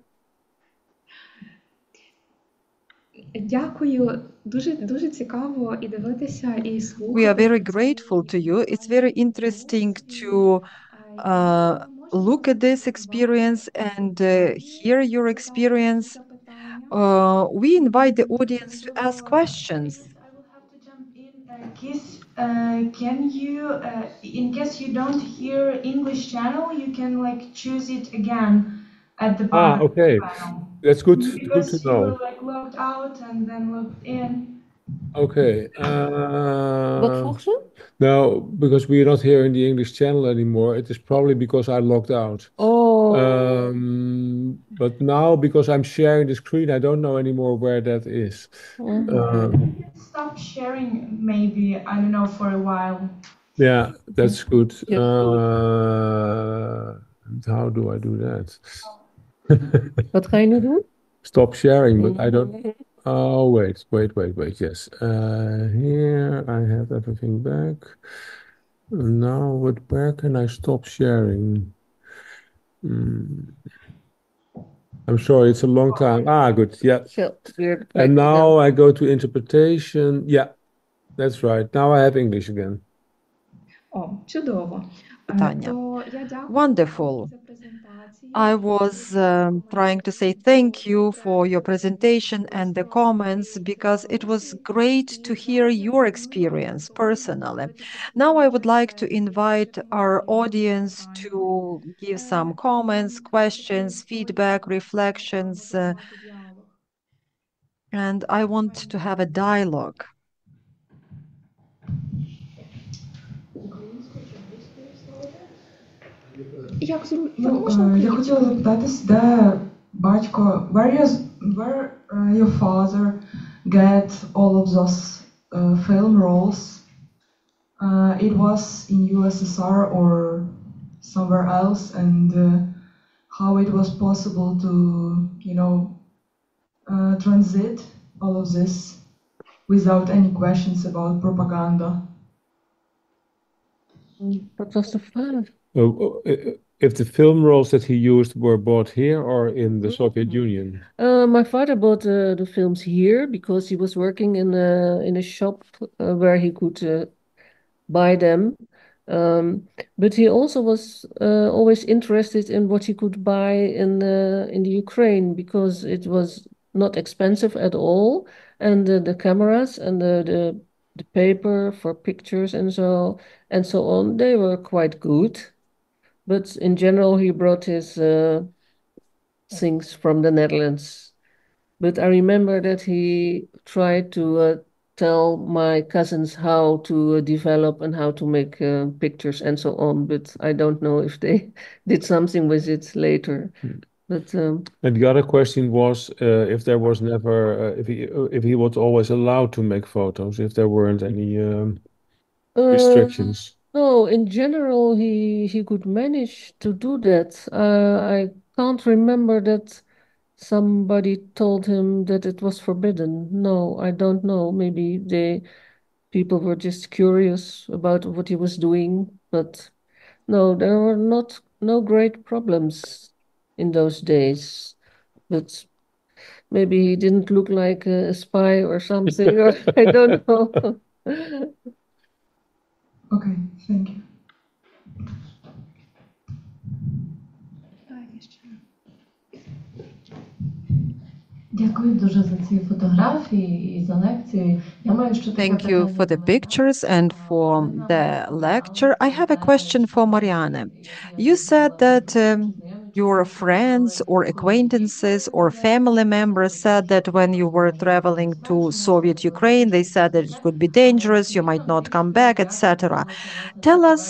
Дякую. Дуже цікаво і дивитися, і слухати. We are very grateful to you. It's very interesting to look at this experience and hear your experience. We invite the audience to ask questions. I will have to jump in. Kees, can you, in case you don't hear English channel, you can like choose it again at the bottom okay. of the panel. That's good. Because Good to you know. were like logged out and then logged in. Okay. Wat vroeg ze? No, because we are not here in the English channel anymore. It is probably because I logged out. Oh. But now, because I'm sharing the screen, I don't know anymore where that is. Stop sharing maybe, I don't know, for a while. Yeah, that's good. Yes. How do I do that? Wat ga je nu doen? Stop sharing, but I don't. Oh, wait. Yes. Here I have everything back. Now, where can I stop sharing? I'm sorry, it's a long time. Good. Yeah. And now I go to interpretation. Yeah, that's right. Now I have English again. О, чудово. Питання. То я дякую Wonderful. за презентацію. I was trying to say thank you for your presentation and the comments because it was great to hear your experience personally. Now I would like to invite our audience to give some comments, questions, feedback, reflections, and I want to have a dialogue. Я хотіла запитатись, де батько, where your father get all of those film roles? It was in USSR or somewhere else, and how it was possible to, transit all of this without any questions about propaganda. Wat was de vraag? If the film roles that he used were bought here or in the Soviet Union? My father bought the films here because he was working in a shop where he could buy them. But he also was always interested in what he could buy in the Ukraine because it was not expensive at all, and the cameras and the paper for pictures and so on, they were quite good. But in general, he brought his things from the Netherlands. But I remember that he tried to tell my cousins how to develop and how to make pictures and so on. But I don't know if they did something with it later. But and the other question was if there was never if he was always allowed to make photos, if there weren't any restrictions. No, in general, he could manage to do that. I can't remember that somebody told him that it was forbidden. No, I don't know. Maybe people were just curious about what he was doing, but no, there were no great problems in those days. But maybe he didn't look like a spy or something, or I don't know. Okay, thank you. Дякую дуже за ці фотографії і за лекцію. Я маю ще таке Thank you for the pictures and for the lecture. I have a question for Marianne. You said that your friends or acquaintances or family members said that when you were traveling to Soviet Ukraine, they said that it could be dangerous, you might not come back, etc. Tell us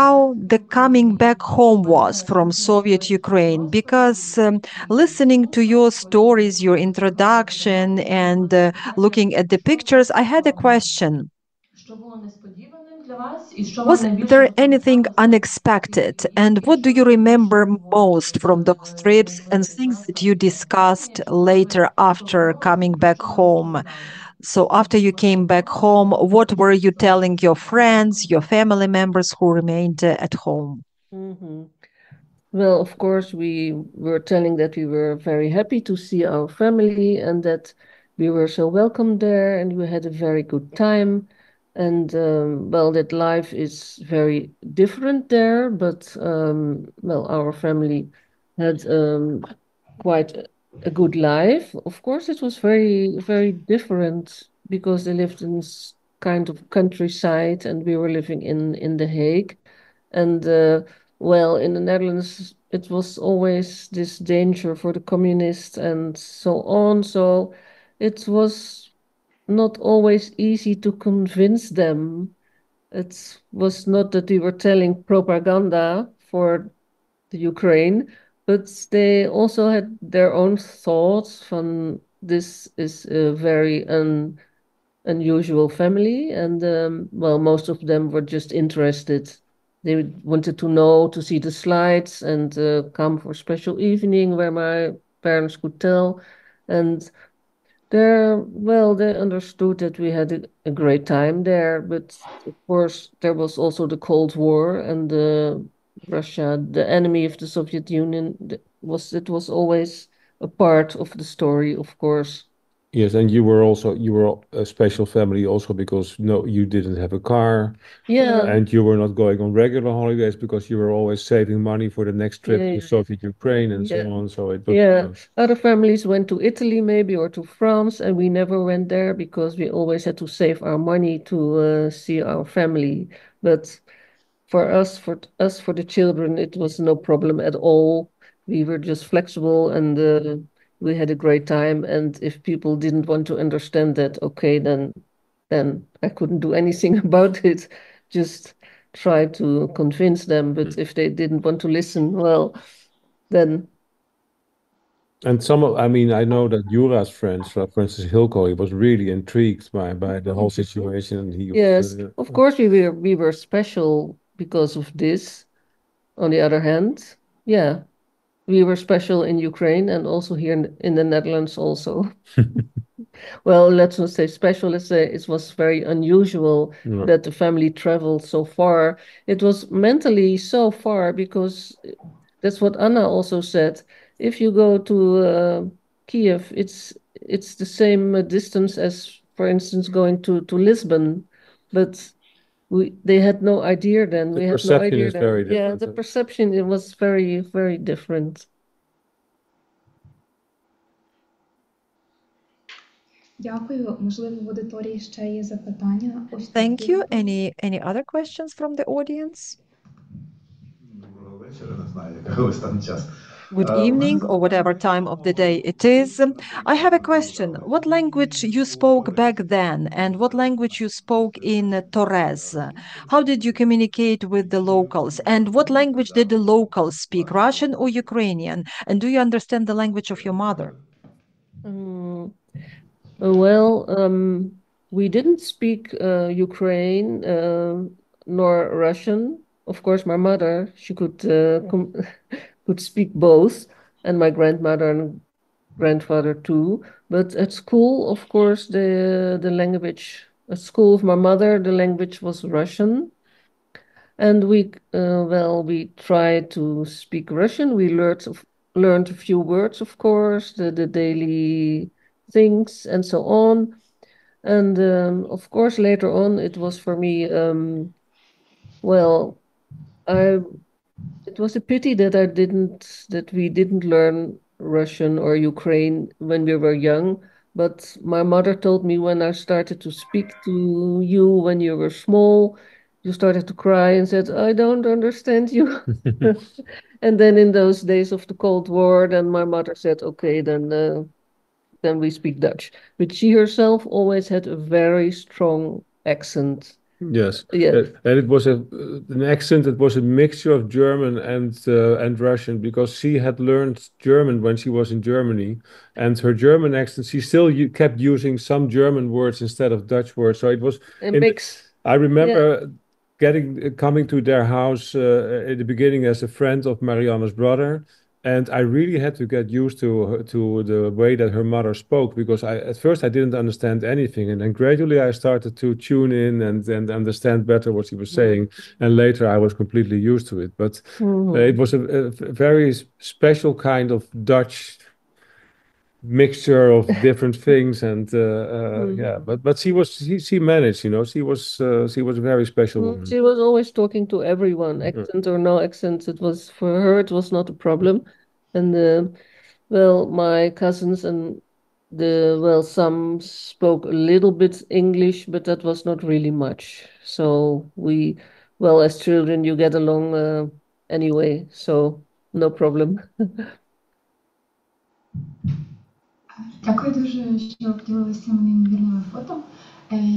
how the coming back home was from Soviet Ukraine, because listening to your stories, your introduction, and looking at the pictures, I had a question. Was there anything unexpected? And what do you remember most from those trips and things that you discussed later after coming back home? So after you came back home, what were you telling your friends, your family members who remained at home? Mm-hmm. Well, of course, we were telling that we were very happy to see our family and that we were so welcome there and we had a very good time. And well, that life is very different there, but well, our family had quite a good life. Of course, it was very, very different because they lived in kind of countryside and we were living in The Hague. And well, in the Netherlands, it was always this danger for the communists and so on. So it was not always easy to convince them. It was not that we were telling propaganda for the Ukraine, but they also had their own thoughts from this is a very unusual family, and well, most of them were just interested. They wanted to know, to see the slides and come for a special evening where my parents could tell. And well, they understood that we had a great time there, but of course there was also the Cold War and Russia, the enemy of the Soviet Union, it was always a part of the story, of course. Yes, and you were a special family also because no, you didn't have a car, Yeah, and you were not going on regular holidays because you were always saving money for the next trip yeah, to Soviet Ukraine and so yeah. on. So it was Yeah, other families went to Italy maybe or to France, and we never went there because we always had to save our money to see our family. But for the children, it was no problem at all. We were just flexible and we had a great time. And if people didn't want to understand that, okay, then I couldn't do anything about it. Just try to convince them. But if they didn't want to listen, well, then. And I mean, I know that Jura's friends, for instance, Hilko, he was really intrigued by the whole situation, and he Yes, of course we were special because of this. On the other hand, yeah, we were special in Ukraine and also here in the Netherlands also. Well, let's not say special, let's say it was very unusual Yeah. that the family traveled so far. It was mentally so far because that's what Anna also said. If you go to Kiev, it's the same distance as, for instance, going to Lisbon, but they had no idea then. The We had no perception idea is then. very Yeah, different. the perception it was very, very different. Дякую. Можливо, в аудиторії ще є запитання. Ось тут Thank є. you. Any other questions from the audience? Доброго вечора, не знаю, який ось там час. Good evening, or whatever time of the day it is. I have a question. What language you spoke back then, and what language you spoke in Torez? How did you communicate with the locals? And what language did the locals speak, Russian or Ukrainian? And do you understand the language of your mother? Well, we didn't speak Ukraine nor Russian. Of course, my mother, she could speak both, and my grandmother and grandfather too. But at school, of course, the language at school of my mother, the language was Russian. And we tried to speak Russian. We learned a few words, of course, the daily things and so on. And of course, later on, it was for me, it was a pity that we didn't learn Russian or Ukraine when we were young. But my mother told me when I started to speak to you when you were small, you started to cry and said, I don't understand you. And then in those days of the Cold War, then my mother said, okay, then we speak Dutch. But she herself always had a very strong accent. Yes, Yeah. and it was an accent. It was a mixture of German and Russian because she had learned German when she was in Germany, and her German accent. She still kept using some German words instead of Dutch words. So it was A mix. I remember coming to their house in the beginning as a friend of Marianne's brother, and I really had to get used to the way that her mother spoke because at first I didn't understand anything, and then gradually I started to tune in and understand better what she was saying, and later I was completely used to it. But it was a very special kind of Dutch mixture of different things, and yeah, but she managed, you know, she was a very special woman. She was always talking to everyone, accent or no accent. It was for her, it was not a problem. And well, my cousins and some spoke a little bit English, but that was not really much. So as children, you get along anyway, so no problem. Дякую дуже, що поділилися цими неймовірними фото.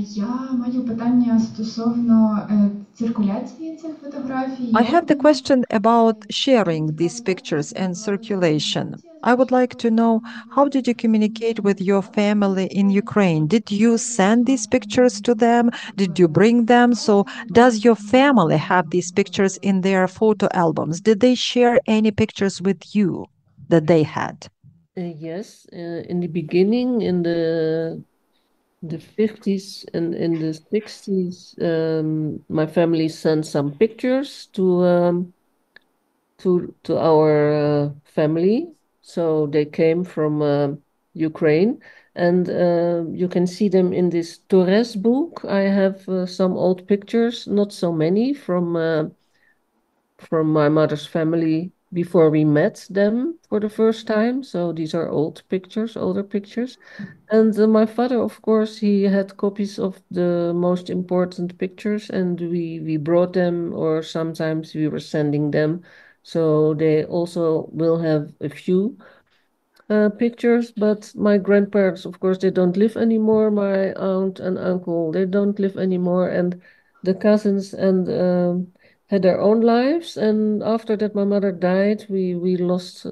Я маю питання стосовно циркуляції цих фотографій. I have the question about sharing these pictures and circulation. I would like to know, how did you communicate with your family in Ukraine? Did you send these pictures to them? Did you bring them? So, does your family have these pictures in their photo albums? Did they share any pictures with you that they had? Yes, in the beginning, in the 50s and in the 60s, my family sent some pictures to our family. So they came from Ukraine, and you can see them in this Torez book. I have some old pictures, not so many, from my mother's family before we met them for the first time. So these are old pictures, older pictures. And my father, of course, he had copies of the most important pictures, and we brought them, or sometimes we were sending them. So they also will have a few pictures, but my grandparents, of course, they don't live anymore. My aunt and uncle, they don't live anymore, and the cousins and had their own lives. And after that, my mother died. We lost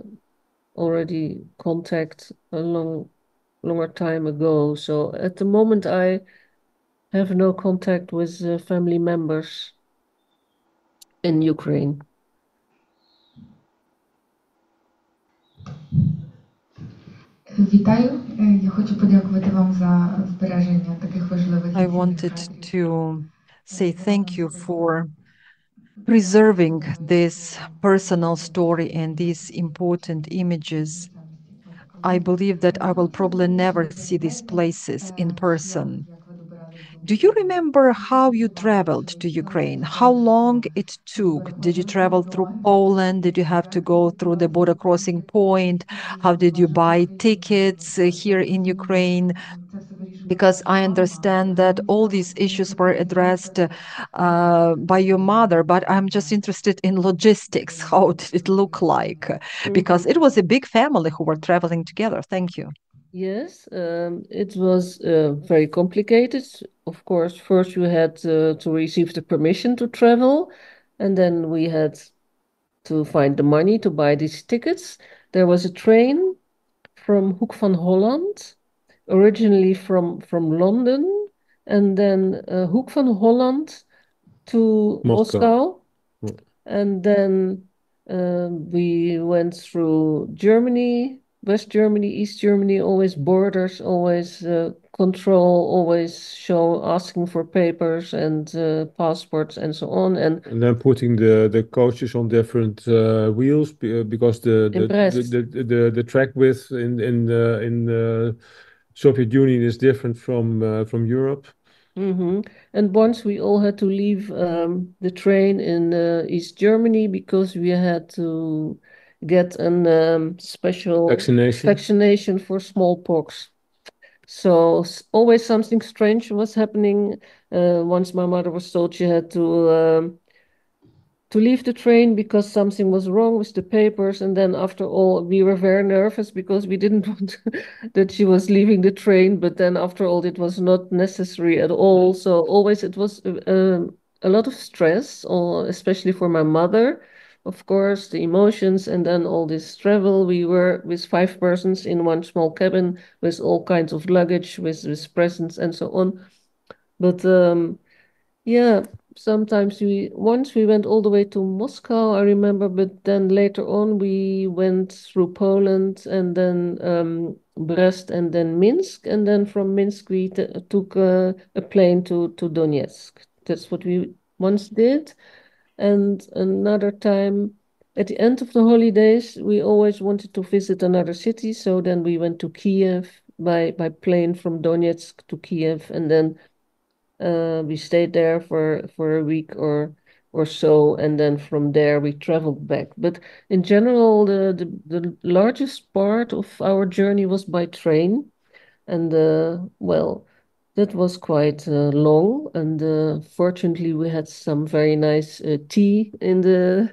already contact a longer time ago. So at the moment, I have no contact with family members in Ukraine. Вітаю. Я хочу подякувати вам за збереження таких важливих. I wanted to say thank you for preserving this personal story and these important images. I believe that I will probably never see these places in person. Do you remember how you traveled to Ukraine? How long it took? Did you travel through Poland? Did you have to go through the border crossing point? How did you buy tickets here in Ukraine? Because I understand that all these issues were addressed by your mother, but I'm just interested in logistics. How did it look like? Because it was a big family who were traveling together. Thank you. Yes, it was very complicated. Of course, first you had to receive the permission to travel, and then we had to find the money to buy these tickets. There was a train from Hoek van Holland, originally from London, and then Hoek van Holland to Moscow. And then we went through Germany, West Germany, East Germany, always borders, always control, always asking for papers and passports and so on. And then putting the coaches on different wheels because the track width in the Soviet Union is different from Europe. And once we all had to leave the train in East Germany because we had to get a special Vaccination. vaccination for smallpox. So always something strange was happening. Once my mother was told she had to leave the train because something was wrong with the papers. And then after all, we were very nervous because we didn't want that she was leaving the train. But then after all, it was not necessary at all. So always it was a lot of stress, or especially for my mother, of course, the emotions, and then all this travel. We were with 5 persons in one small cabin with all kinds of luggage, with presents and so on. But yeah, sometimes once we went all the way to Moscow, I remember, but then later on we went through Poland and then Brest and then Minsk, and then from Minsk we took a plane to Donetsk. That's what we once did. And another time, at the end of the holidays, we always wanted to visit another city, so then we went to Kiev by plane from Donetsk to Kiev, and then we stayed there for a week or so, and then from there we traveled back. But in general, the largest part of our journey was by train, and well, that was quite long. And fortunately, we had some very nice tea in the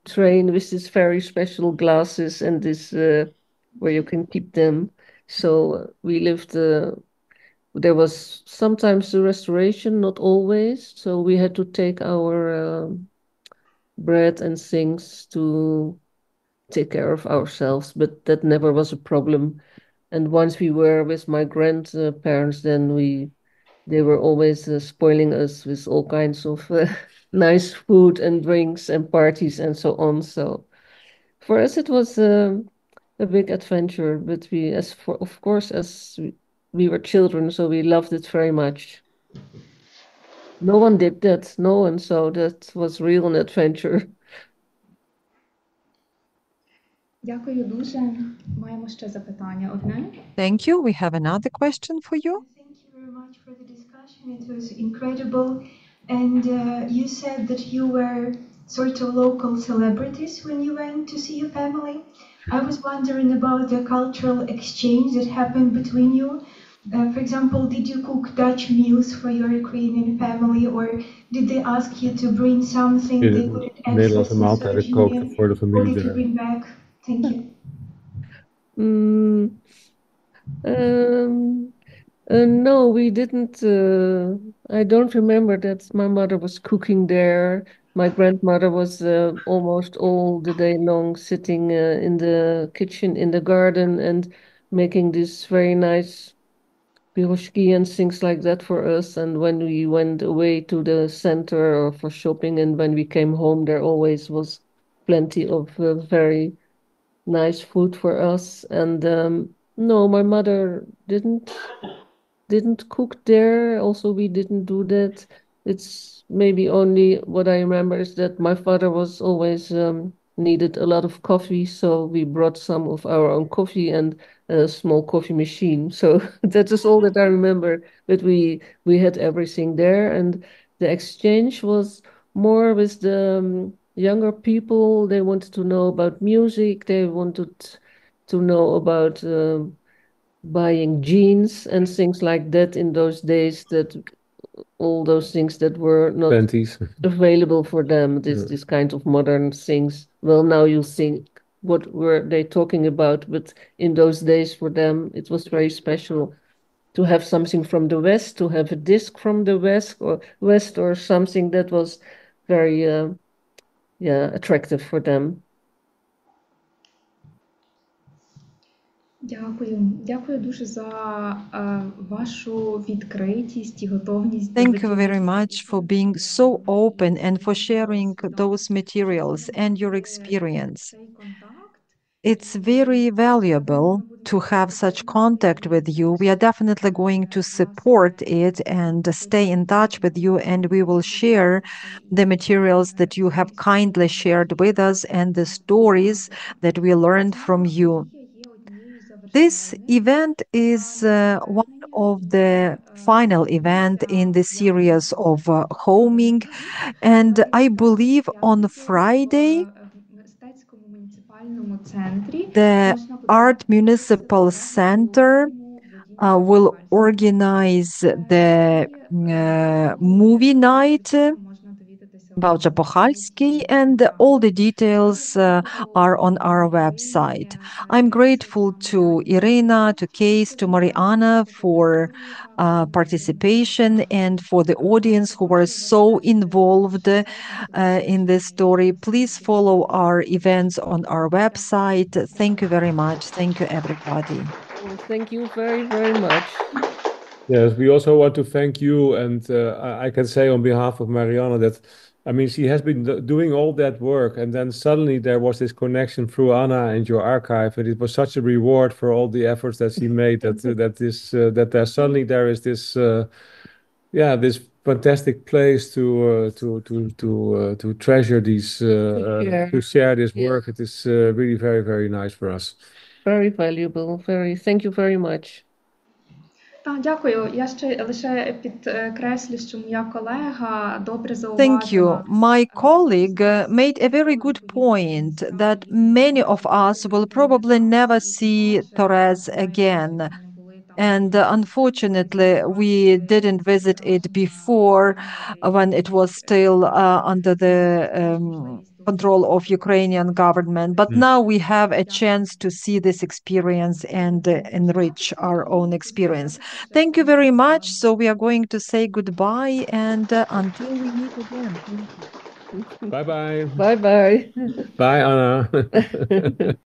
train with these very special glasses and this where you can keep them. So we lived. There was sometimes the restoration, not always. So we had to take our bread and things to take care of ourselves, but that never was a problem. And once we were with my grandparents, then they were always spoiling us with all kinds of nice food and drinks and parties and so on. So for us, it was a big adventure, but of course, as we were children, so we loved it very much. No one did that, no one, so that was real an adventure. Дякую дуже. Маємо ще запитання одне. Thank you. We have another question for you. Thank you very much for the discussion. It was incredible. And you said that you were sort of local celebrities when you went to see your family. I was wondering about the cultural exchange that happened between you. For example, did you cook Dutch meals for your Ukrainian family, or did they ask you to bring something they couldn't access in the Soviet Union? What did you bring back? Thank you. No, we didn't. I don't remember that my mother was cooking there. My grandmother was almost all the day long sitting in the kitchen in the garden and making this very nice piroshki and things like that for us. And when we went away to the center or for shopping, and when we came home, there always was plenty of very nice food for us. And no, my mother didn't cook there. Also, we didn't do that. It's maybe only what I remember is that my father was always needed a lot of coffee, so we brought some of our own coffee and a small coffee machine. So that is all that I remember. But we had everything there, and the exchange was more with the younger people. They wanted to know about music. They wanted to know about buying jeans and things like that in those days, that all those things that were not Panties. available for them, this kind of modern things. Well, now you think, what were they talking about? But in those days for them, it was very special to have something from the West, to have a disc from the West or something that was very attractive for them. Дякую дуже за вашу відкритість і готовність. Thank you very much for being so open and for sharing those materials and your experience. It's very valuable to have such contact with you. We are definitely going to support it and stay in touch with you, and we will share the materials that you have kindly shared with us and the stories that we learned from you. This event is one of the final event in the series of homing, and I believe on Friday The Art Municipal Center will organize the movie night about Zapochalski, and all the details are on our website. I'm grateful to Irina, to Kees, to Marianne for participation, and for the audience who were so involved in this story. Please follow our events on our website. Thank you very much. Thank you, everybody. Well, thank you very, very much. Yes, we also want to thank you, and I can say on behalf of Marianne that, I mean, she has been doing all that work, and then suddenly there was this connection through Anna and your archive, and it was such a reward for all the efforts that she made. That there suddenly there is this, this fantastic place to treasure these to share this work. It is really very, very nice for us. Very valuable. Thank you very much. Так, дякую. Я ще лише підкреслю, що моя колега добре зауважила. Thank you. My colleague made a very good point that many of us will probably never see Torez again. And unfortunately, we didn't visit it before when it was still under the control of Ukrainian government. But now we have a chance to see this experience and enrich our own experience. Thank you very much. So we are going to say goodbye, and until we meet again. Bye-bye. Bye-bye. Bye, Anna.